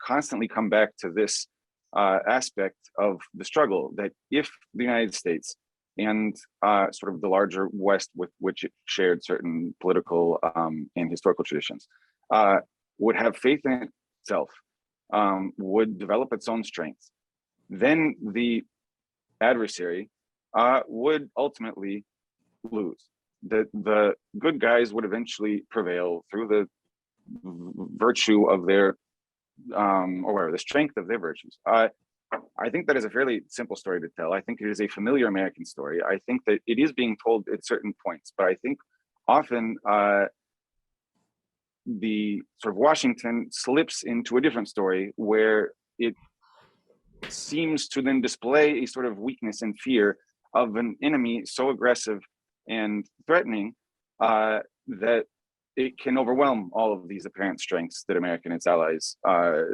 constantly come back to this aspect of the struggle, that if the United States and sort of the larger West with which it shared certain political and historical traditions would have faith in itself, would develop its own strengths, then the adversary would ultimately lose. The good guys would eventually prevail through the virtue of their, or whatever, the strength of their virtues. I think that is a fairly simple story to tell. I think it is a familiar American story. I think that it is being told at certain points, but I think often the sort of Washington slips into a different story where it seems to then display a sort of weakness and fear of an enemy so aggressive and threatening that it can overwhelm all of these apparent strengths that America and its allies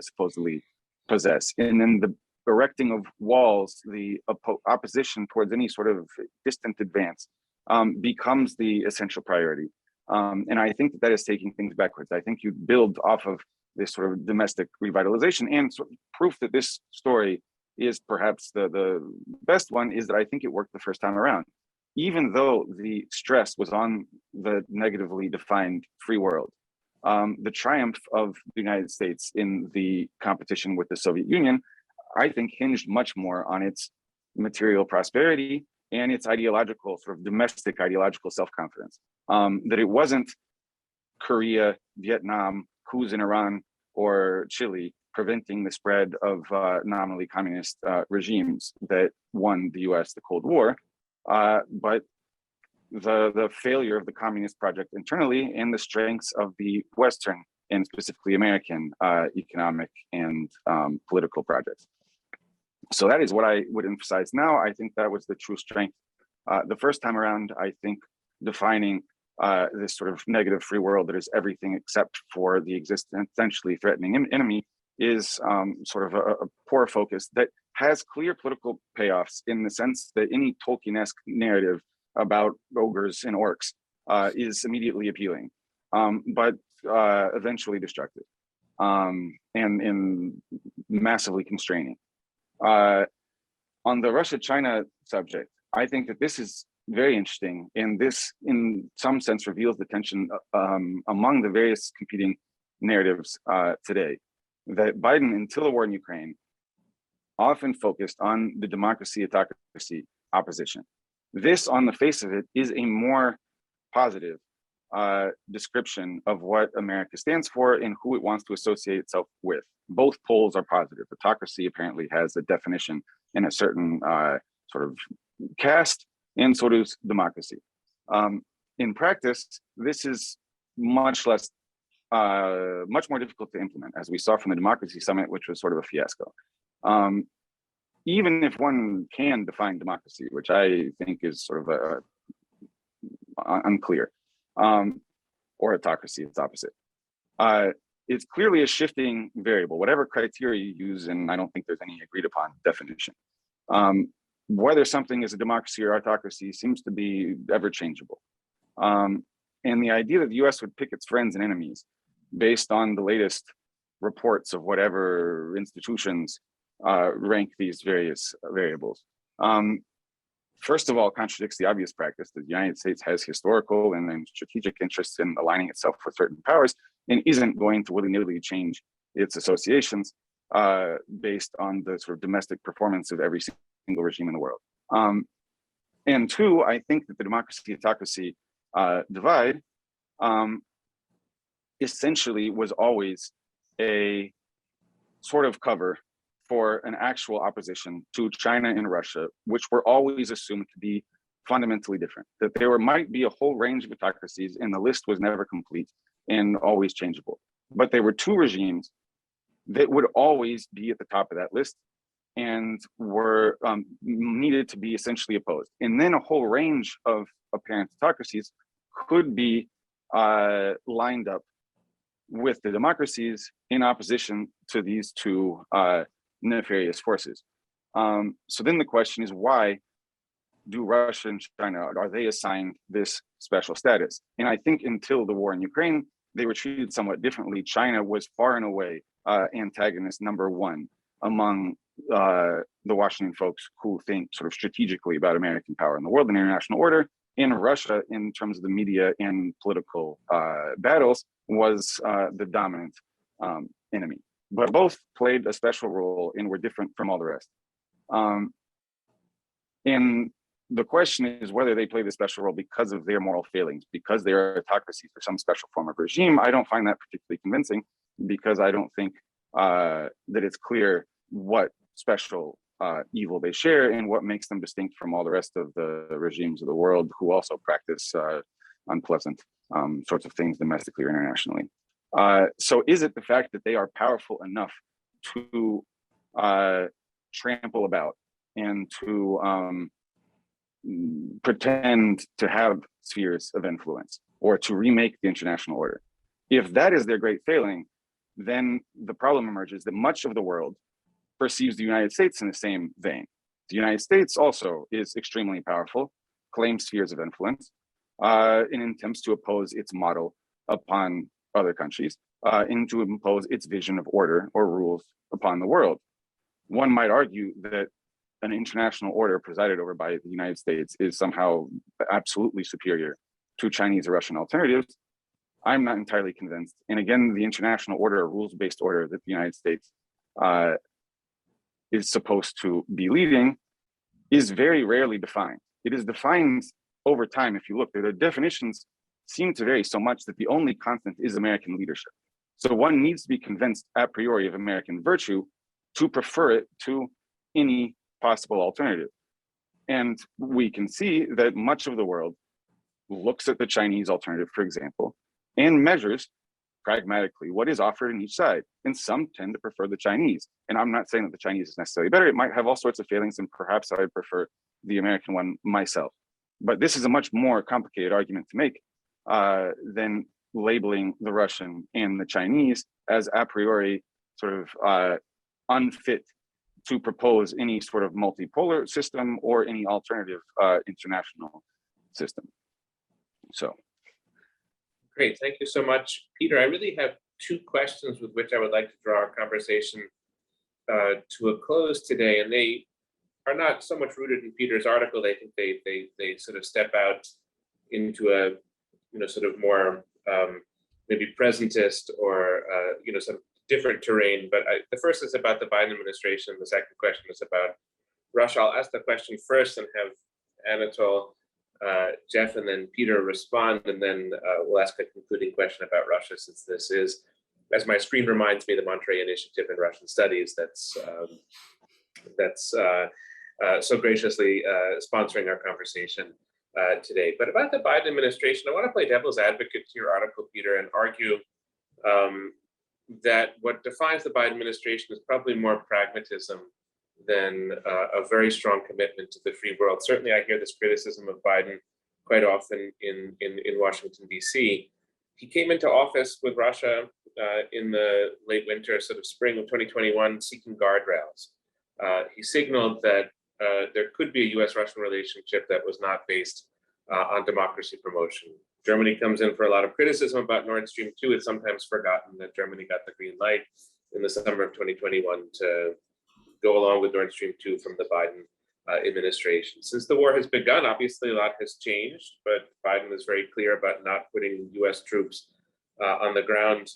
supposedly possess. And then the erecting of walls, the opposition towards any sort of distant advance becomes the essential priority. And I think that is taking things backwards. I think you build off of this sort of domestic revitalization, and sort of proof that this story is perhaps the best one is that I think it worked the first time around. Even though the stress was on the negatively defined free world, the triumph of the United States in the competition with the Soviet Union, I think, hinged much more on its material prosperity and its ideological, sort of domestic ideological self-confidence. That it wasn't Korea, Vietnam, coups in Iran, or Chile preventing the spread of nominally communist regimes that won the US the Cold War, but the failure of the communist project internally and the strengths of the Western and specifically American economic and political projects. So that is what I would emphasize now. I think that was the true strength. The first time around, I think defining this sort of negative free world that is everything except for the existentially threatening enemy is sort of a poor focus that has clear political payoffs in the sense that any Tolkien-esque narrative about ogres and orcs is immediately appealing, but eventually destructive and massively constraining. On the Russia-China subject, I think that this is very interesting, and this in some sense reveals the tension among the various competing narratives today. That Biden, until the war in Ukraine, often focused on the democracy autocracy opposition. This, on the face of it, is a more positive description of what America stands for and who it wants to associate itself with. Both poles are positive. Autocracy apparently has a definition in a certain sort of caste, and so does democracy. In practice, this is much more difficult to implement, as we saw from the Democracy Summit, which was sort of a fiasco. Even if one can define democracy, which I think is sort of unclear, or autocracy, it's opposite. It's clearly a shifting variable, whatever criteria you use, and I don't think there's any agreed upon definition. Whether something is a democracy or autocracy seems to be ever changeable. And the idea that the US would pick its friends and enemies based on the latest reports of whatever institutions rank these various variables. First of all, contradicts the obvious practice that the United States has historical and then strategic interests in aligning itself with certain powers and isn't going to willy-nilly change its associations based on the sort of domestic performance of every single regime in the world. And two, I think that the democracy-autocracy divide essentially was always a sort of cover for an actual opposition to China and Russia, which were always assumed to be fundamentally different. That there might be a whole range of autocracies and the list was never complete and always changeable. But there were two regimes that would always be at the top of that list and were needed to be essentially opposed. And then a whole range of apparent autocracies could be lined up with the democracies in opposition to these two nefarious forces. So then the question is, why do Russia and China, are they assigned this special status? And I think until the war in Ukraine, they were treated somewhat differently. China was far and away antagonist number one among the Washington folks who think sort of strategically about American power in the world and international order. In Russia, in terms of the media and political battles, was the dominant enemy. But both played a special role and were different from all the rest. And the question is whether they play the special role because of their moral failings, because they are autocracies or some special form of regime. I don't find that particularly convincing because I don't think that it's clear what special evil they share and what makes them distinct from all the rest of the regimes of the world who also practice unpleasant sorts of things domestically or internationally. So is it the fact that they are powerful enough to trample about and to pretend to have spheres of influence or to remake the international order. If that is their great failing, then the problem emerges that much of the world perceives the United States in the same vein. The United States also is extremely powerful, claims spheres of influence, and attempts to oppose its model upon other countries, and to impose its vision of order or rules upon the world. One might argue that an international order presided over by the United States is somehow absolutely superior to Chinese or Russian alternatives. I'm not entirely convinced. And again, the international order, a rules-based order that the United States is supposed to be leading, is very rarely defined. It is defined over time. If you look, the definitions seem to vary so much that the only constant is American leadership. So one needs to be convinced a priori of American virtue to prefer it to any possible alternative. And we can see that much of the world looks at the Chinese alternative, for example, and measures pragmatically what is offered in each side. And some tend to prefer the Chinese. And I'm not saying that the Chinese is necessarily better. It might have all sorts of failings, and perhaps I would prefer the American one myself. But this is a much more complicated argument to make than labeling the Russian and the Chinese as a priori sort of unfit to propose any sort of multipolar system or any alternative international system. So. Great, thank you so much, Peter. I really have two questions with which I would like to draw our conversation to a close today, and they are not so much rooted in Peter's article. I think they sort of step out into a sort of more maybe presentist or sort of different terrain. But the first is about the Biden administration. The second question is about Russia. I'll ask the question first and have Anatol, Jeff, and then Peter respond, and then we'll ask a concluding question about Russia, since this is, as my screen reminds me, the Monterey Initiative in Russian Studies that's so graciously sponsoring our conversation today. But about the Biden administration, I want to play devil's advocate to your article, Peter, and argue that what defines the Biden administration is probably more pragmatism than a very strong commitment to the free world. Certainly, I hear this criticism of Biden quite often in Washington, D.C. He came into office with Russia in the late winter, sort of spring of 2021, seeking guardrails. He signaled that there could be a U.S.-Russian relationship that was not based on democracy promotion. Germany comes in for a lot of criticism about Nord Stream 2. It's sometimes forgotten that Germany got the green light in the summer of 2021 to go along with Nord Stream 2 from the Biden administration. Since the war has begun, obviously a lot has changed, but Biden is very clear about not putting U.S. troops on the ground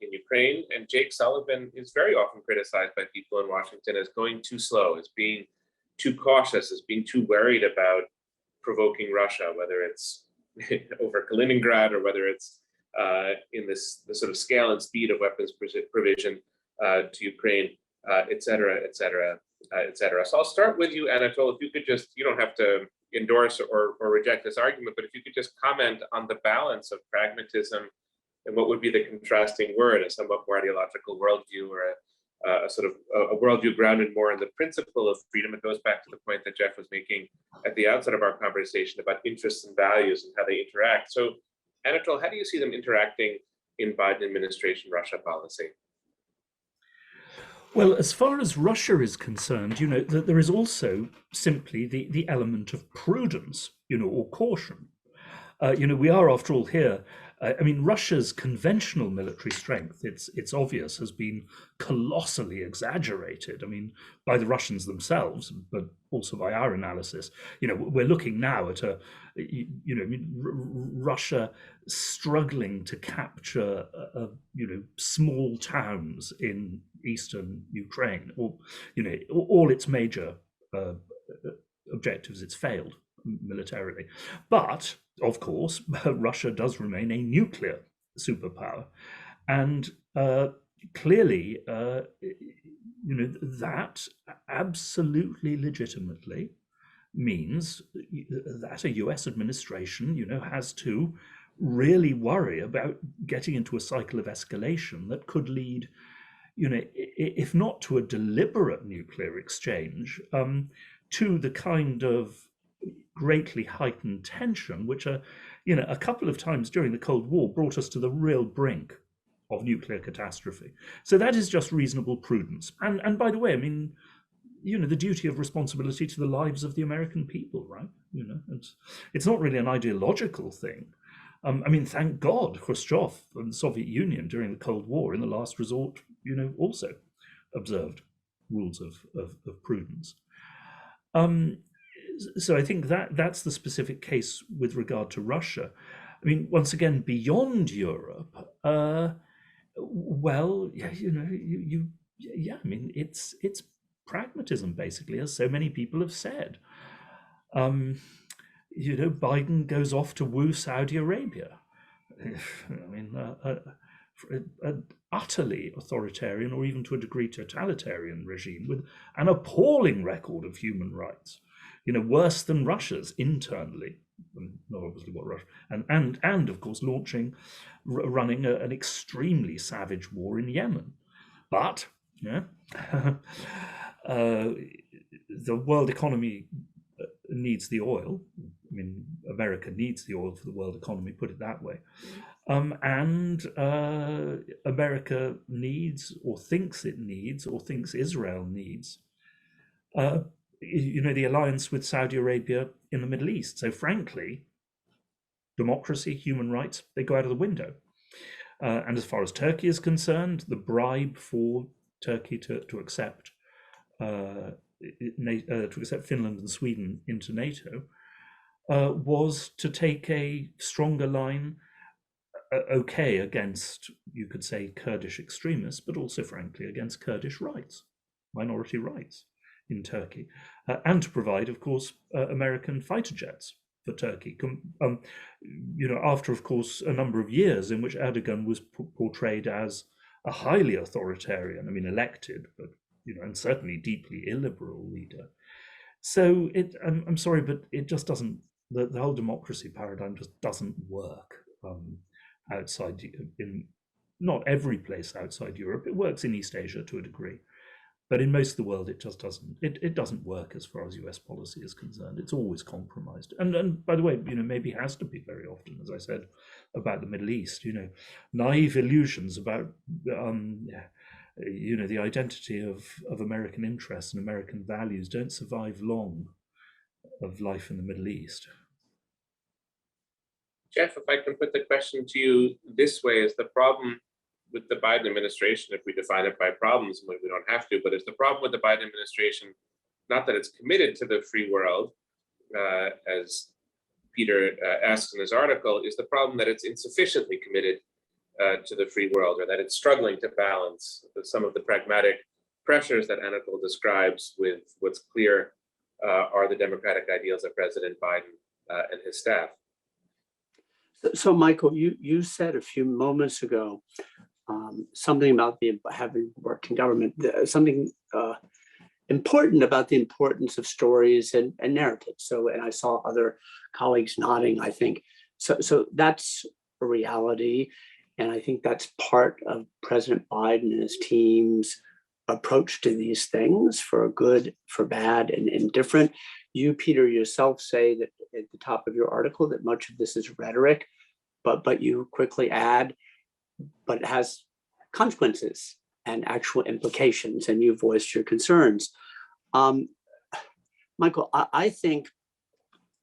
in Ukraine. And Jake Sullivan is very often criticized by people in Washington as going too slow, as being too cautious, as being too worried about provoking Russia, whether it's over Kaliningrad or whether it's in the sort of scale and speed of weapons provision to Ukraine, et cetera, et cetera, et cetera. So I'll start with you, Anatol. If you could just, you don't have to endorse or reject this argument, but if you could just comment on the balance of pragmatism and what would be the contrasting word, a somewhat more ideological worldview, or a sort of a worldview grounded more in the principle of freedom. It goes back to the point that Jeff was making at the outset of our conversation about interests and values and how they interact. So, Anatol, how do you see them interacting in Biden administration Russia policy? Well, as far as Russia is concerned, that there is also simply the element of prudence, or caution. We are, after all, here. Russia's conventional military strength, it's obvious, has been colossally exaggerated. By the Russians themselves, but also by our analysis. We're looking now at Russia struggling to capture, small towns in eastern Ukraine, or all its major objectives. It's failed militarily, but of course, Russia does remain a nuclear superpower, and clearly, that absolutely legitimately means that a U.S. administration, has to really worry about getting into a cycle of escalation that could lead, if not to a deliberate nuclear exchange, to the kind of greatly heightened tension, which a couple of times during the Cold War brought us to the real brink of nuclear catastrophe. So that is just reasonable prudence. And by the way, I mean, the duty of responsibility to the lives of the American people, right? It's not really an ideological thing. I mean, thank God, Khrushchev and the Soviet Union during the Cold War, in the last resort, also observed rules of prudence. So I think that's the specific case with regard to Russia. I mean, once again, beyond Europe, well, yeah, I mean, it's pragmatism, basically, as so many people have said. Biden goes off to woo Saudi Arabia. I mean, an utterly authoritarian, or even to a degree totalitarian regime with an appalling record of human rights, worse than Russia's internally, not obviously what Russia, and of course running an extremely savage war in Yemen. But the world economy needs the oil. I mean, America needs the oil for the world economy, put it that way. And America needs, or thinks it needs, or thinks Israel needs, the alliance with Saudi Arabia in the Middle East. So frankly, democracy, human rights, they go out of the window. And as far as Turkey is concerned, the bribe for Turkey to accept Finland and Sweden into NATO was to take a stronger line, okay, against, you could say, Kurdish extremists, but also, frankly, against Kurdish rights, minority rights in Turkey, and to provide, of course, American fighter jets for Turkey. After, of course, a number of years in which Erdogan was portrayed as a highly authoritarian, I mean, elected, but and certainly deeply illiberal leader. So I'm sorry, but it just doesn't. The whole democracy paradigm just doesn't work outside, in not every place outside Europe. It works in East Asia to a degree, but in most of the world, it just doesn't. It doesn't work as far as US policy is concerned. It's always compromised. And by the way, maybe has to be very often, as I said about the Middle East. Naive illusions about the identity of American interests and American values don't survive long of life in the Middle East. Jeff, if I can put the question to you this way, is the problem with the Biden administration, if we define it by problems, we don't have to, but is the problem with the Biden administration not that it's committed to the free world, as Peter asks in his article, is the problem that it's insufficiently committed to the free world, or that it's struggling to balance some of the pragmatic pressures that Anatol describes with what's clear are the democratic ideals of President Biden and his staff? So Michael, you said a few moments ago something about having worked in government, something important about the importance of stories and narratives. So, and I saw other colleagues nodding, I think. So that's a reality. And I think that's part of President Biden and his team's approach to these things, for good, for bad, and indifferent. You, Peter, yourself say that at the top of your article that much of this is rhetoric, but you quickly add, but it has consequences and actual implications, and you voiced your concerns. Michael, I think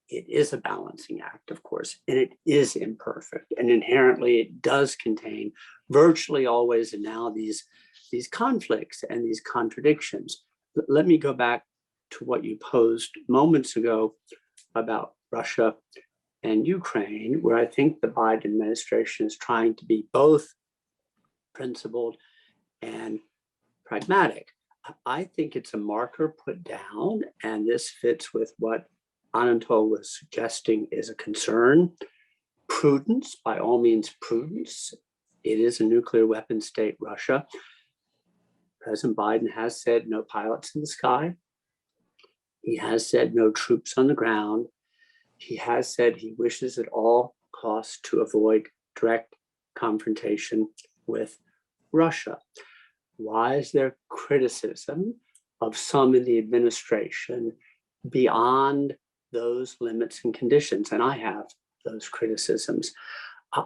it is a balancing act, of course, and it is imperfect, and inherently it does contain virtually always and now these conflicts and these contradictions. Let me go back to what you posed moments ago about Russia and Ukraine, where I think the Biden administration is trying to be both principled and pragmatic. I think it's a marker put down, and this fits with what Anatol was suggesting is a concern. Prudence, by all means, prudence. It is a nuclear weapon state, Russia. President Biden has said no pilots in the sky. He has said no troops on the ground. He has said he wishes at all costs to avoid direct confrontation with Russia. why is there criticism of some in the administration beyond those limits and conditions? And I have those criticisms.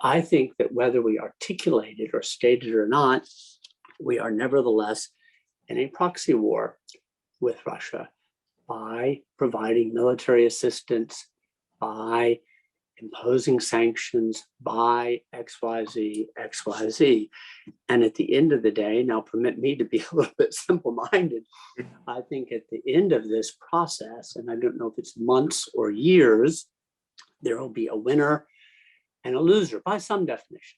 I think that whether we articulate it or state it or not, we are nevertheless in a proxy war with Russia by providing military assistance, by imposing sanctions, by XYZ, XYZ. And at the end of the day, now permit me to be a little bit simple-minded, I think at the end of this process, and I don't know if it's months or years, there will be a winner and a loser by some definition.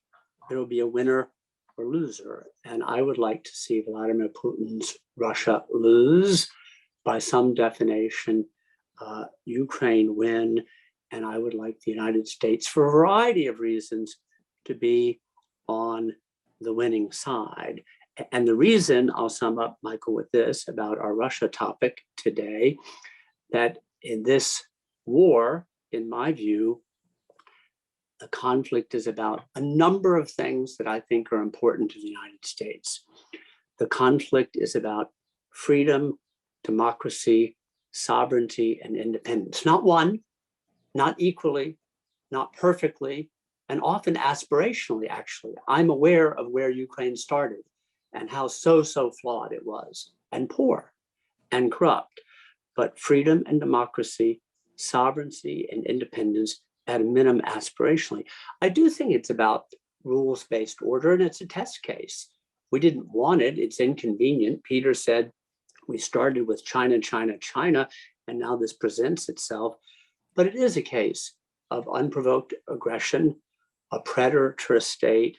There will be a winner or loser. And I would like to see Vladimir Putin's Russia lose, by some definition, Ukraine win. And I would like the United States, for a variety of reasons, to be on the winning side. And the reason, I'll sum up, Michael, with this about our Russia topic today, that in this war, in my view, the conflict is about a number of things that I think are important to the United States. The conflict is about freedom, democracy, sovereignty, and independence. Not one, not equally, not perfectly, and often aspirationally, actually. I'm aware of where Ukraine started and how so flawed it was, and poor and corrupt. But freedom and democracy, sovereignty and independence, at a minimum aspirationally. I do think it's about rules-based order, and it's a test case. We didn't want it, it's inconvenient. Peter said we started with China, China, China, and now this presents itself. But it is a case of unprovoked aggression, a predator state,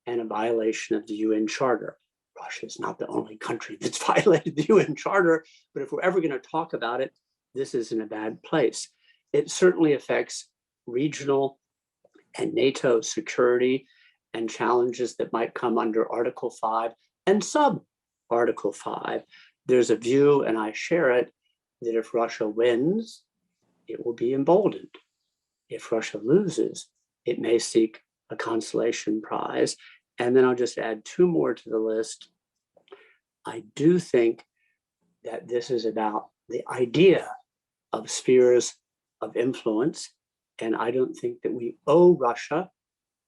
and a violation of the UN Charter. Russia is not the only country that's violated the UN Charter, but if we're ever going to talk about it, this is in a bad place. It certainly affects regional and NATO security and challenges that might come under Article 5 and sub-Article 5. There's a view, and I share it, that if Russia wins, it will be emboldened. If Russia loses, it may seek a consolation prize. And then I'll just add two more to the list. I do think that this is about the idea of spheres of influence. And I don't think that we owe Russia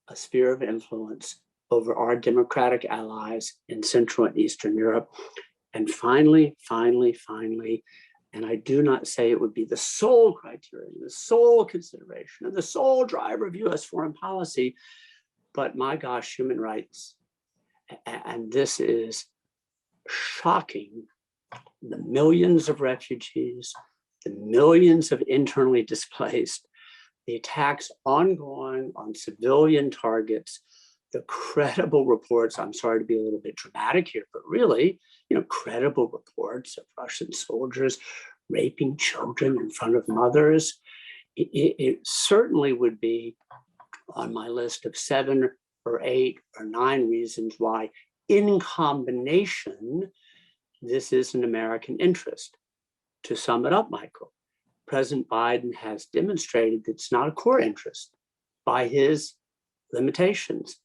a sphere of influence over our democratic allies in Central and Eastern Europe. And finally, and I do not say it would be the sole criterion, the sole consideration, and the sole driver of US foreign policy, but my gosh, human rights. And this is shocking. The millions of refugees, the millions of internally displaced, the attacks ongoing on civilian targets, the credible reports, I'm sorry to be a little bit dramatic here, but really, credible reports of Russian soldiers raping children in front of mothers. It certainly would be on my list of 7 or 8 or 9 reasons why, in combination, this is an American interest. To sum it up, Michael, President Biden has demonstrated that it's not a core interest by his limitations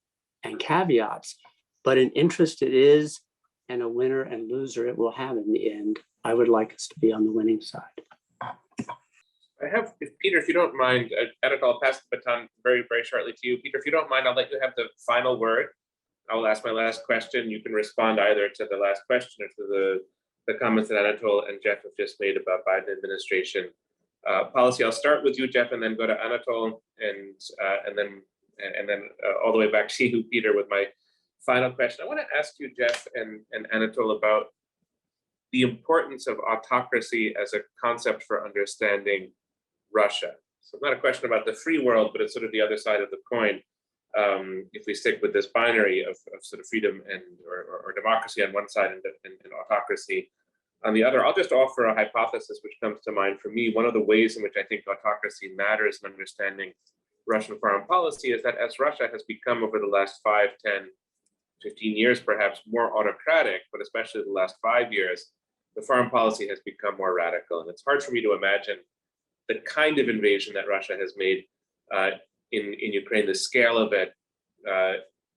and caveats, but an interest it is, and a winner and loser it will have in the end. I would like us to be on the winning side. Peter, if you don't mind, Anatol, I'll pass the baton very, very shortly to you. Peter, if you don't mind, I'll let you have the final word. I will ask my last question. You can respond either to the last question or to the comments that Anatol and Jeff have just made about Biden administration policy. I'll start with you, Jeff, and then go to Anatol, and then all the way back to you, Peter, with my final question. I want to ask you, Jeff and Anatol, about the importance of autocracy as a concept for understanding Russia. So it's not a question about the free world, but it's sort of the other side of the coin. If we stick with this binary of sort of freedom or democracy on one side and autocracy on the other, I'll just offer a hypothesis which comes to mind for me. One of the ways in which I think autocracy matters in understanding Russian foreign policy is that as Russia has become over the last 5, 10, 15 years, perhaps more autocratic, but especially the last 5 years, the foreign policy has become more radical. And it's hard for me to imagine the kind of invasion that Russia has made in Ukraine, the scale of it,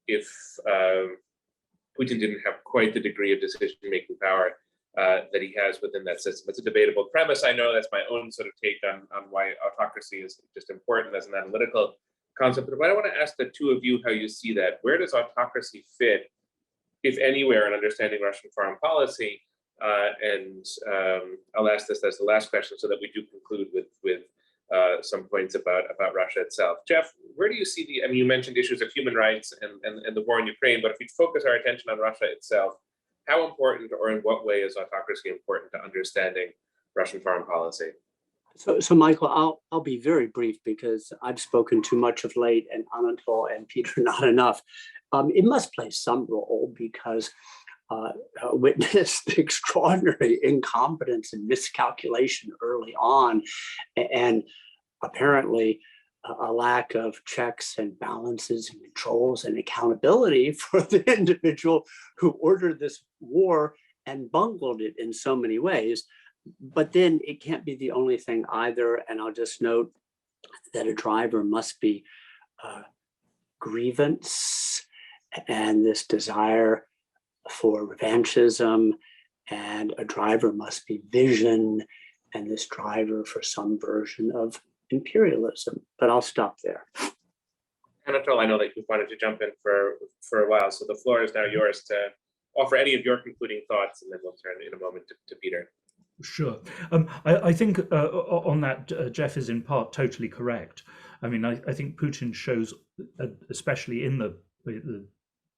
if Putin didn't have quite the degree of decision-making power that he has within that system. It's a debatable premise. I know that's my own sort of take on why autocracy is just important as an analytical concept. But I want to ask the two of you how you see that. Where does autocracy fit, if anywhere, in understanding Russian foreign policy? I'll ask this as the last question so that we do conclude with some points about Russia itself. Jeff, where do you see the, I mean, you mentioned issues of human rights and the war in Ukraine, but if we focus our attention on Russia itself, how important or in what way is autocracy important to understanding Russian foreign policy? So Michael, I'll be very brief because I've spoken too much of late, and Anatol and Peter not enough. It must play some role because witnessed the extraordinary incompetence and miscalculation early on, and apparently a lack of checks and balances and controls and accountability for the individual who ordered this war and bungled it in so many ways. But then it can't be the only thing either. And I'll just note that a driver must be grievance and this desire for revanchism, and a driver must be vision and this driver for some version of imperialism. But I'll stop there. Anatol, I know that you wanted to jump in for a while, so the floor is now yours to offer any of your concluding thoughts, and then we'll turn in a moment to Peter. Sure. I think on that, Jeff is in part totally correct. I mean, I think Putin shows, especially in the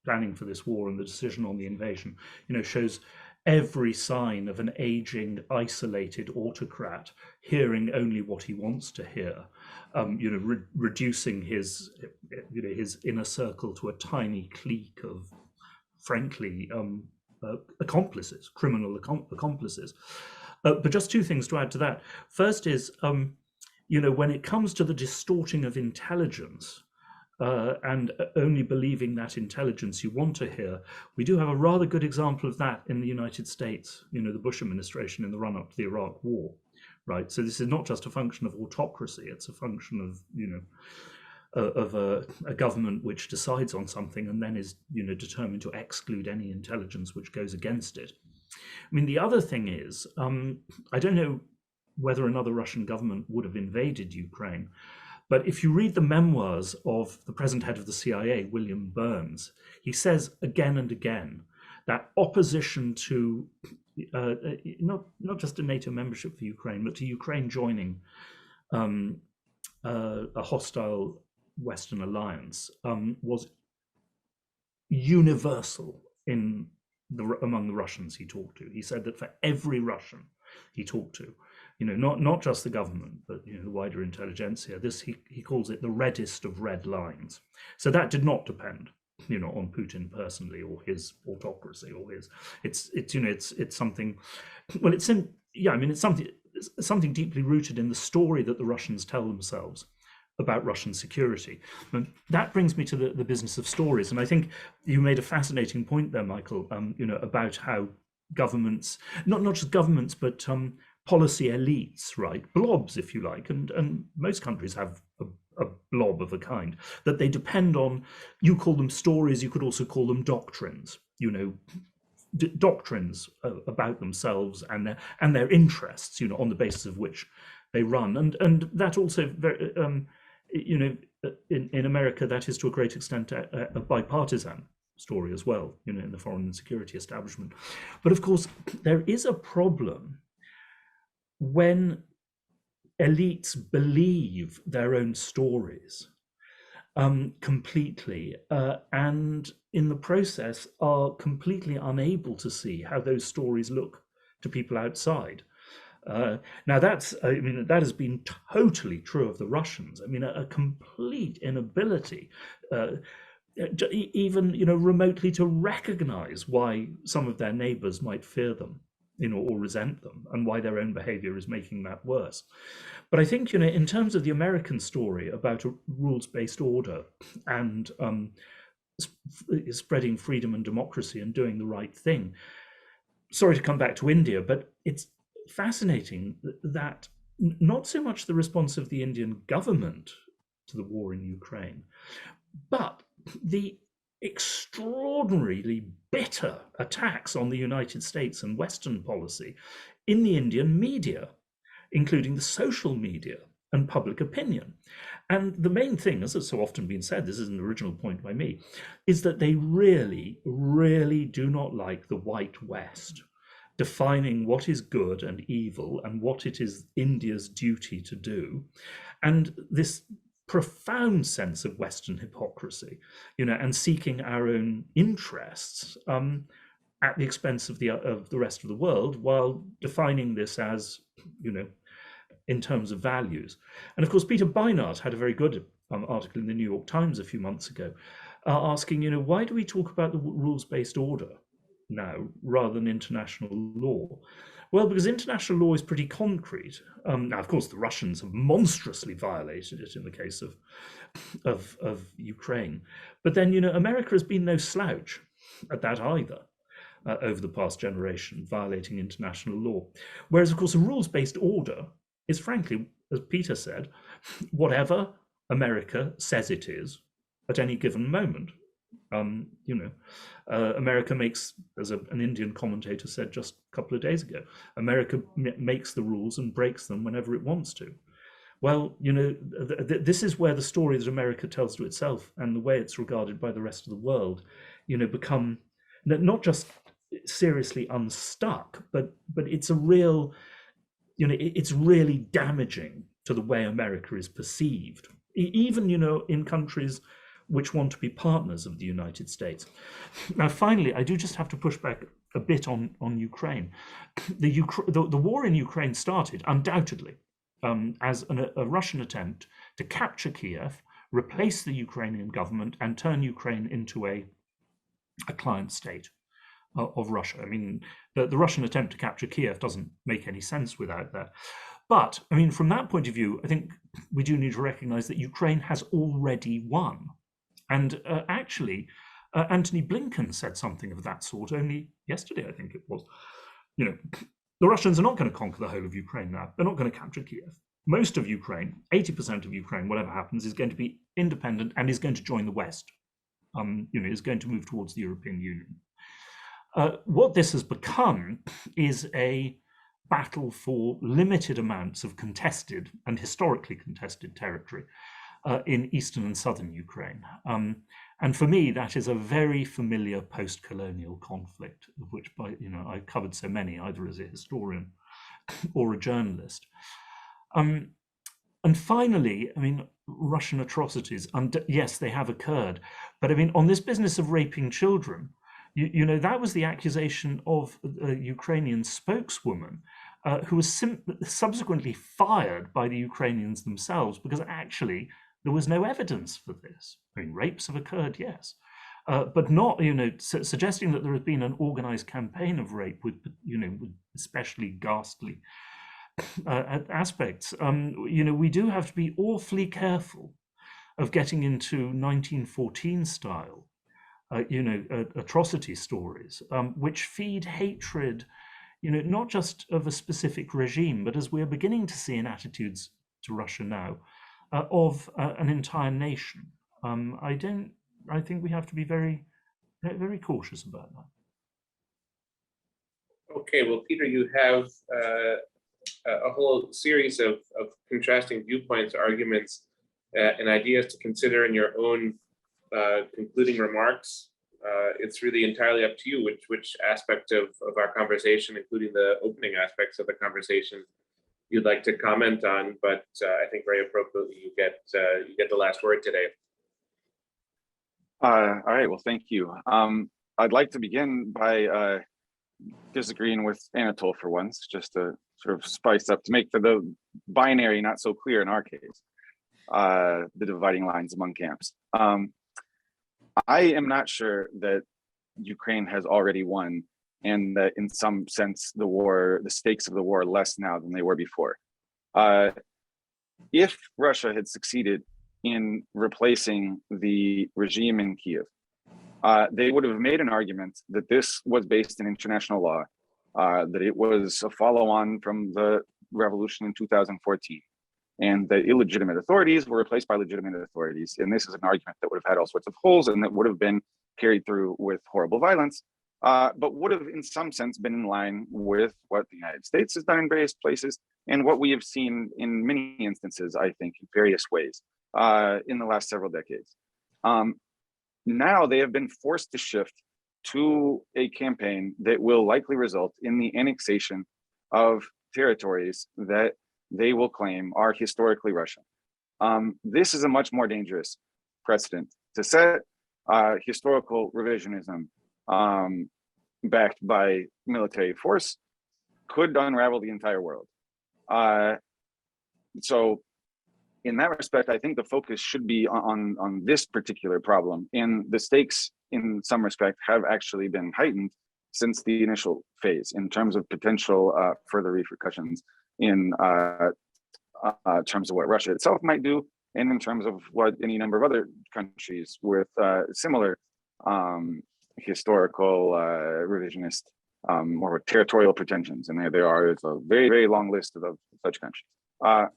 planning for this war and the decision on the invasion, shows every sign of an aging, isolated autocrat, hearing only what he wants to hear, reducing his inner circle to a tiny clique of, frankly, accomplices, criminal accomplices. But just two things to add to that. First is, when it comes to the distorting of intelligence, and only believing that intelligence you want to hear, we do have a rather good example of that in the United States, the Bush administration in the run-up to the Iraq War, right? So this is not just a function of autocracy, it's a function of a government which decides on something and then is determined to exclude any intelligence which goes against it. I mean, the other thing is, I don't know whether another Russian government would have invaded Ukraine, but if you read the memoirs of the present head of the CIA, William Burns, he says again and again that opposition to not just a NATO membership for Ukraine, but to Ukraine joining a hostile Western alliance was universal among the Russians he talked to. He said that for every Russian he talked to, not just the government, but the wider intelligentsia, this he calls it the reddest of red lines. So that did not depend, on Putin personally or his autocracy or his. It's something. Well, it's something deeply rooted in the story that the Russians tell themselves about Russian security. And that brings me to the business of stories. And I think you made a fascinating point there, Michael, about how governments, not just governments, but policy elites, right, blobs, if you like, and most countries have a blob of a kind, that they depend on. You call them stories, you could also call them doctrines, doctrines about themselves and their interests, on the basis of which they run. And that also, in America, that is to a great extent a bipartisan story as well, in the foreign and security establishment. But of course, there is a problem when elites believe their own stories completely, and in the process are completely unable to see how those stories look to people outside. Now that has been totally true of the Russians. I mean, a complete inability, even remotely to recognize why some of their neighbors might fear them, or resent them, and why their own behavior is making that worse. But I think, in terms of the American story about a rules-based order and spreading freedom and democracy and doing the right thing, sorry to come back to India, but it's fascinating that not so much the response of the Indian government to the war in Ukraine, but the extraordinarily bitter attacks on the United States and Western policy in the Indian media, including the social media and public opinion. And the main thing, as has so often been said, this is an original point by me, is that they really, really do not like the white West defining what is good and evil and what it is India's duty to do. And this profound sense of Western hypocrisy, and seeking our own interests at the expense of the rest of the world, while defining this as, in terms of values. And of course, Peter Beinart had a very good article in the New York Times a few months ago, asking, why do we talk about the rules-based order now rather than international law? Well, because international law is pretty concrete. Now, of course, the Russians have monstrously violated it in the case of Ukraine. But then, America has been no slouch at that either over the past generation, violating international law. Whereas, of course, a rules-based order is, frankly, as Peter said, whatever America says it is at any given moment. America makes, as an Indian commentator said just a couple of days ago, America makes the rules and breaks them whenever it wants to. Well, this is where the story that America tells to itself and the way it's regarded by the rest of the world, become not just seriously unstuck, but it's a real, it's really damaging to the way America is perceived, even, in countries which want to be partners of the United States. Now, finally, I do just have to push back a bit on Ukraine. The war in Ukraine started undoubtedly as a Russian attempt to capture Kiev, replace the Ukrainian government, and turn Ukraine into a client state of Russia. I mean, the Russian attempt to capture Kiev doesn't make any sense without that. But, I mean, from that point of view, I think we do need to recognize that Ukraine has already won. And actually, Antony Blinken said something of that sort only yesterday, I think it was. The Russians are not going to conquer the whole of Ukraine now. They're not going to capture Kiev. Most of Ukraine, 80% of Ukraine, whatever happens, is going to be independent and is going to join the West. Is going to move towards the European Union. What this has become is a battle for limited amounts of contested and historically contested territory in eastern and southern Ukraine. And for me, that is a very familiar post-colonial conflict, of which I've covered so many, either as a historian or a journalist. And finally, I mean, Russian atrocities, yes, they have occurred. But I mean, on this business of raping children, that was the accusation of a Ukrainian spokeswoman who was subsequently fired by the Ukrainians themselves because actually there was no evidence for this. I mean, rapes have occurred, yes, but not, suggesting that there has been an organized campaign of rape with, with especially ghastly aspects. We do have to be awfully careful of getting into 1914 style, atrocity stories, which feed hatred, not just of a specific regime, but as we're beginning to see in attitudes to Russia now, of an entire nation. I think we have to be very, very cautious about that. Okay, well, Peter, you have a whole series of contrasting viewpoints, arguments, and ideas to consider in your own concluding remarks. It's really entirely up to you which aspect of our conversation, including the opening aspects of the conversation, you'd like to comment on. But I think very appropriately you get the last word today. All right. Well, thank you. I'd like to begin by disagreeing with Anatol for once, just to sort of spice up, to make the binary not so clear in our case, the dividing lines among camps. I am not sure that Ukraine has already won, and that in some sense the stakes of the war are less now than they were before. If Russia had succeeded in replacing the regime in Kiev, they would have made an argument that this was based in international law, that it was a follow-on from the revolution in 2014, and that illegitimate authorities were replaced by legitimate authorities. And this is an argument that would have had all sorts of holes and that would have been carried through with horrible violence, but would have in some sense been in line with what the United States has done in various places and what we have seen in many instances, I think, in various ways in the last several decades. Now they have been forced to shift to a campaign that will likely result in the annexation of territories that they will claim are historically Russian. This is a much more dangerous precedent to set. Historical revisionism backed by military force could unravel the entire world. So in that respect, I think the focus should be on this particular problem, and the stakes in some respect have actually been heightened since the initial phase in terms of potential further repercussions in terms of what Russia itself might do, and in terms of what any number of other countries with similar historical revisionist or territorial pretensions. And there's a very, very long list of such countries.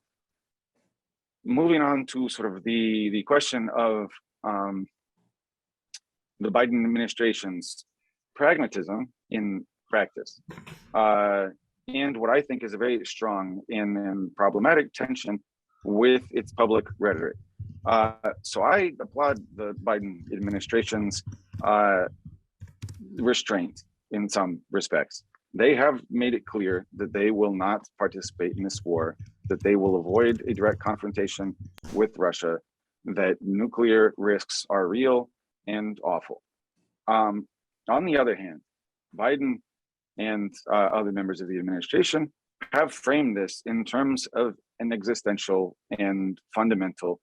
Moving on to sort of the question of the Biden administration's pragmatism in practice, and what I think is a very strong and problematic tension with its public rhetoric. So I applaud the Biden administration's restraint in some respects. They have made it clear that they will not participate in this war, that they will avoid a direct confrontation with Russia, that nuclear risks are real and awful. On the other hand, Biden and other members of the administration have framed this in terms of an existential and fundamental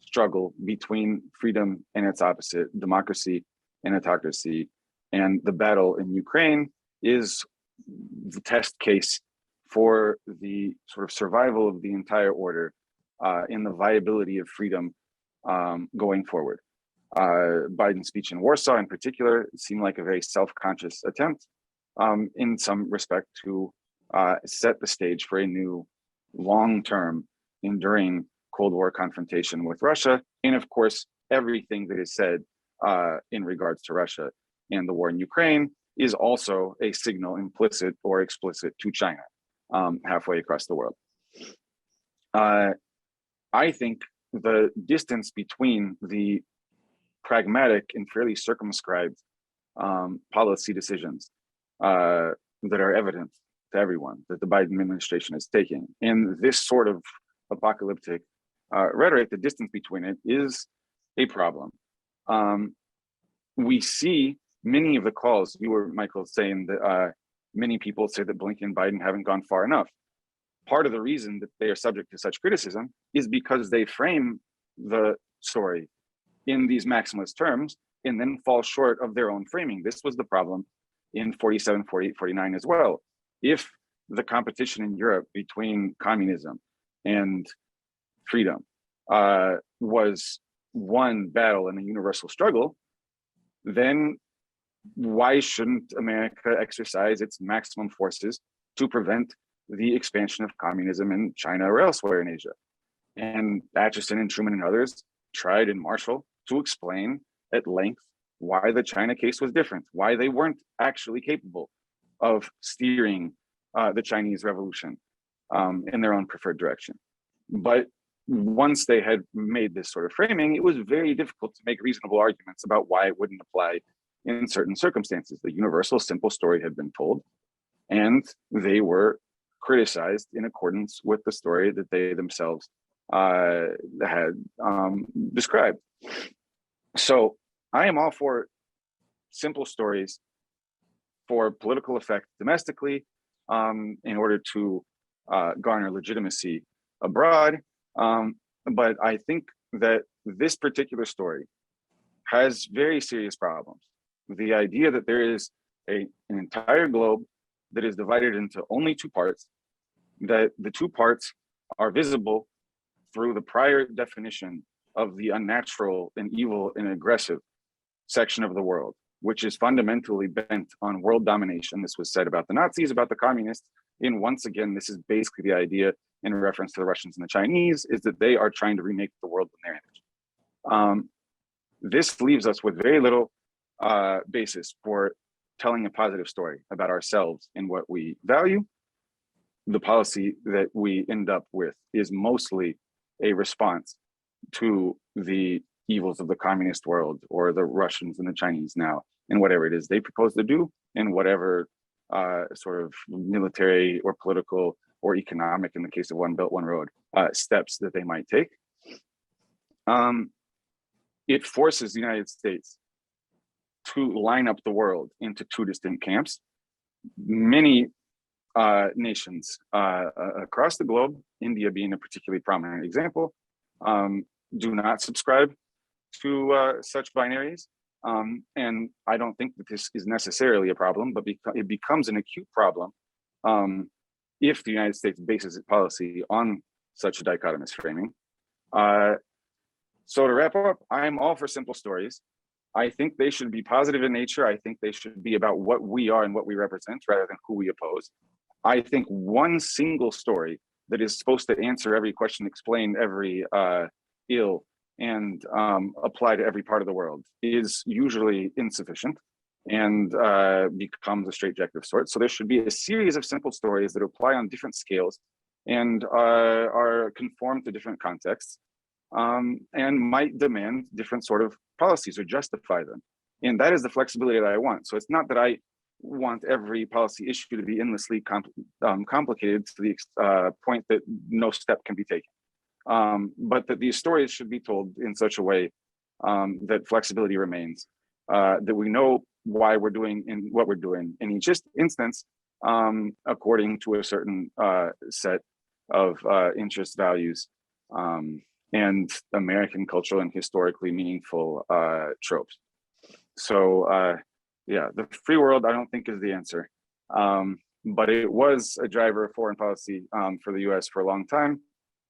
struggle between freedom and its opposite, democracy and autocracy. And the battle in Ukraine is the test case for the sort of survival of the entire order and the viability of freedom going forward. Biden's speech in Warsaw in particular seemed like a very self-conscious attempt in some respect to set the stage for a new long-term enduring Cold War confrontation with Russia. And of course, everything that is said in regards to Russia and the war in Ukraine is also a signal, implicit or explicit, to China halfway across the world. I think the distance between the pragmatic and fairly circumscribed policy decisions that are evident to everyone that the Biden administration is taking, and this sort of apocalyptic rhetoric, the distance between it is a problem. We see many of the calls, you were, Michael, saying that many people say that Blinken and Biden haven't gone far enough. Part of the reason that they are subject to such criticism is because they frame the story in these maximalist terms and then fall short of their own framing. This was the problem in 47, 48, 49 as well. If the competition in Europe between communism and freedom was one battle and a universal struggle, then why shouldn't America exercise its maximum forces to prevent the expansion of communism in China or elsewhere in Asia? And Atchison and Truman and others tried in Marshall to explain at length why the China case was different, why they weren't actually capable of steering the Chinese revolution in their own preferred direction. But once they had made this sort of framing, it was very difficult to make reasonable arguments about why it wouldn't apply in certain circumstances. The universal simple story had been told, and they were criticized in accordance with the story that they themselves had described. So I am all for simple stories for political effect domestically in order to garner legitimacy abroad. But I think that this particular story has very serious problems. The idea that there is an entire globe that is divided into only two parts, that the two parts are visible through the prior definition of the unnatural and evil and aggressive section of the world, which is fundamentally bent on world domination. This was said about the Nazis, about the communists. And once again, this is basically the idea in reference to the Russians and the Chinese, is that they are trying to remake the world in their image. This leaves us with very little basis for telling a positive story about ourselves and what we value, the policy that we end up with is mostly a response to the evils of the communist world or the Russians and the Chinese now, and whatever it is they propose to do, and whatever sort of military or political or economic, in the case of One Belt, One Road, steps that they might take. It forces the United States to line up the world into two distinct camps. Many nations across the globe, India being a particularly prominent example, do not subscribe to such binaries. And I don't think that this is necessarily a problem, but it becomes an acute problem if the United States bases its policy on such a dichotomous framing. So to wrap up, I'm all for simple stories. I think they should be positive in nature. I think they should be about what we are and what we represent rather than who we oppose. I think one single story that is supposed to answer every question, explain every ill, and apply to every part of the world is usually insufficient and becomes a straitjacket of sorts. So there should be a series of simple stories that apply on different scales and are conformed to different contexts, and might demand different sort of policies or justify them. And that is the flexibility that I want. So it's not that I want every policy issue to be endlessly complicated to the point that no step can be taken. But that these stories should be told in such a way that flexibility remains, that we know why we're doing and what we're doing in each instance, according to a certain set of interest, values, and American cultural and historically meaningful tropes. So yeah, the free world I don't think is the answer, but it was a driver of foreign policy for the US for a long time.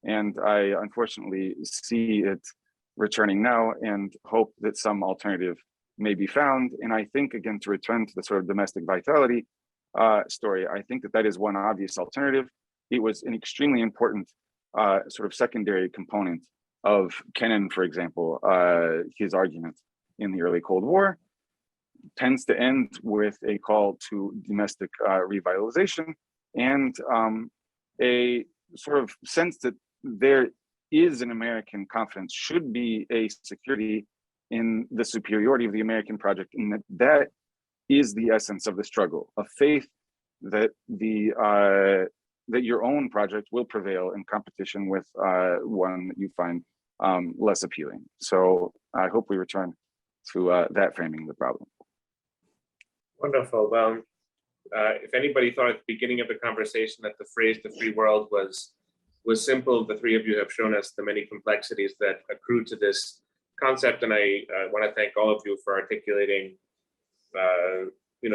And I unfortunately see it returning now and hope that some alternative may be found. And I think, again, to return to the sort of domestic vitality story, I think that that is one obvious alternative. It was an extremely important sort of secondary component of Kennan, for example. His argument in the early Cold War tends to end with a call to domestic revitalization and a sort of sense that there is an American confidence, should be a security in the superiority of the American project, and that is the essence of the struggle, a faith that that your own project will prevail in competition with one that you find less appealing. So I hope we return to that framing of the problem. Wonderful. Well, if anybody thought at the beginning of the conversation that the phrase "the free world" was simple, the three of you have shown us the many complexities that accrue to this concept, and I want to thank all of you for articulating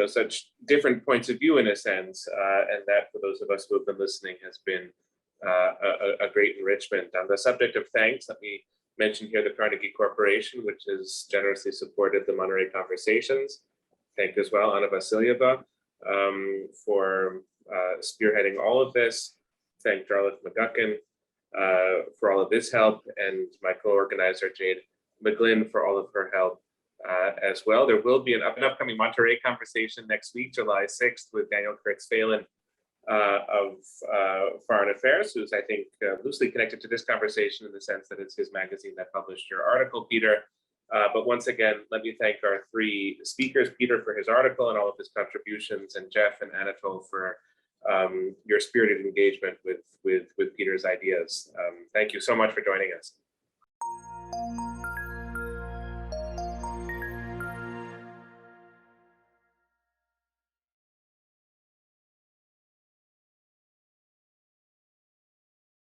such different points of view in a sense, and that for those of us who have been listening has been a great enrichment. On the subject of thanks, let me mention here the Carnegie Corporation, which has generously supported the Monterey Conversations. Thank you as well, Anna Vasilyeva, for spearheading all of this. Thank Jarlath McGuckin for all of his help, and my co-organizer Jade McGlynn for all of her help as well. There will be an upcoming Monterey conversation next week, July 6th, with Daniel Kurtz-Phelan of Foreign Affairs, who's, I think, loosely connected to this conversation in the sense that it's his magazine that published your article, Peter. But once again, let me thank our three speakers, Peter for his article and all of his contributions, and Jeff and Anatol for your spirited engagement with Peter's ideas. Thank you so much for joining us.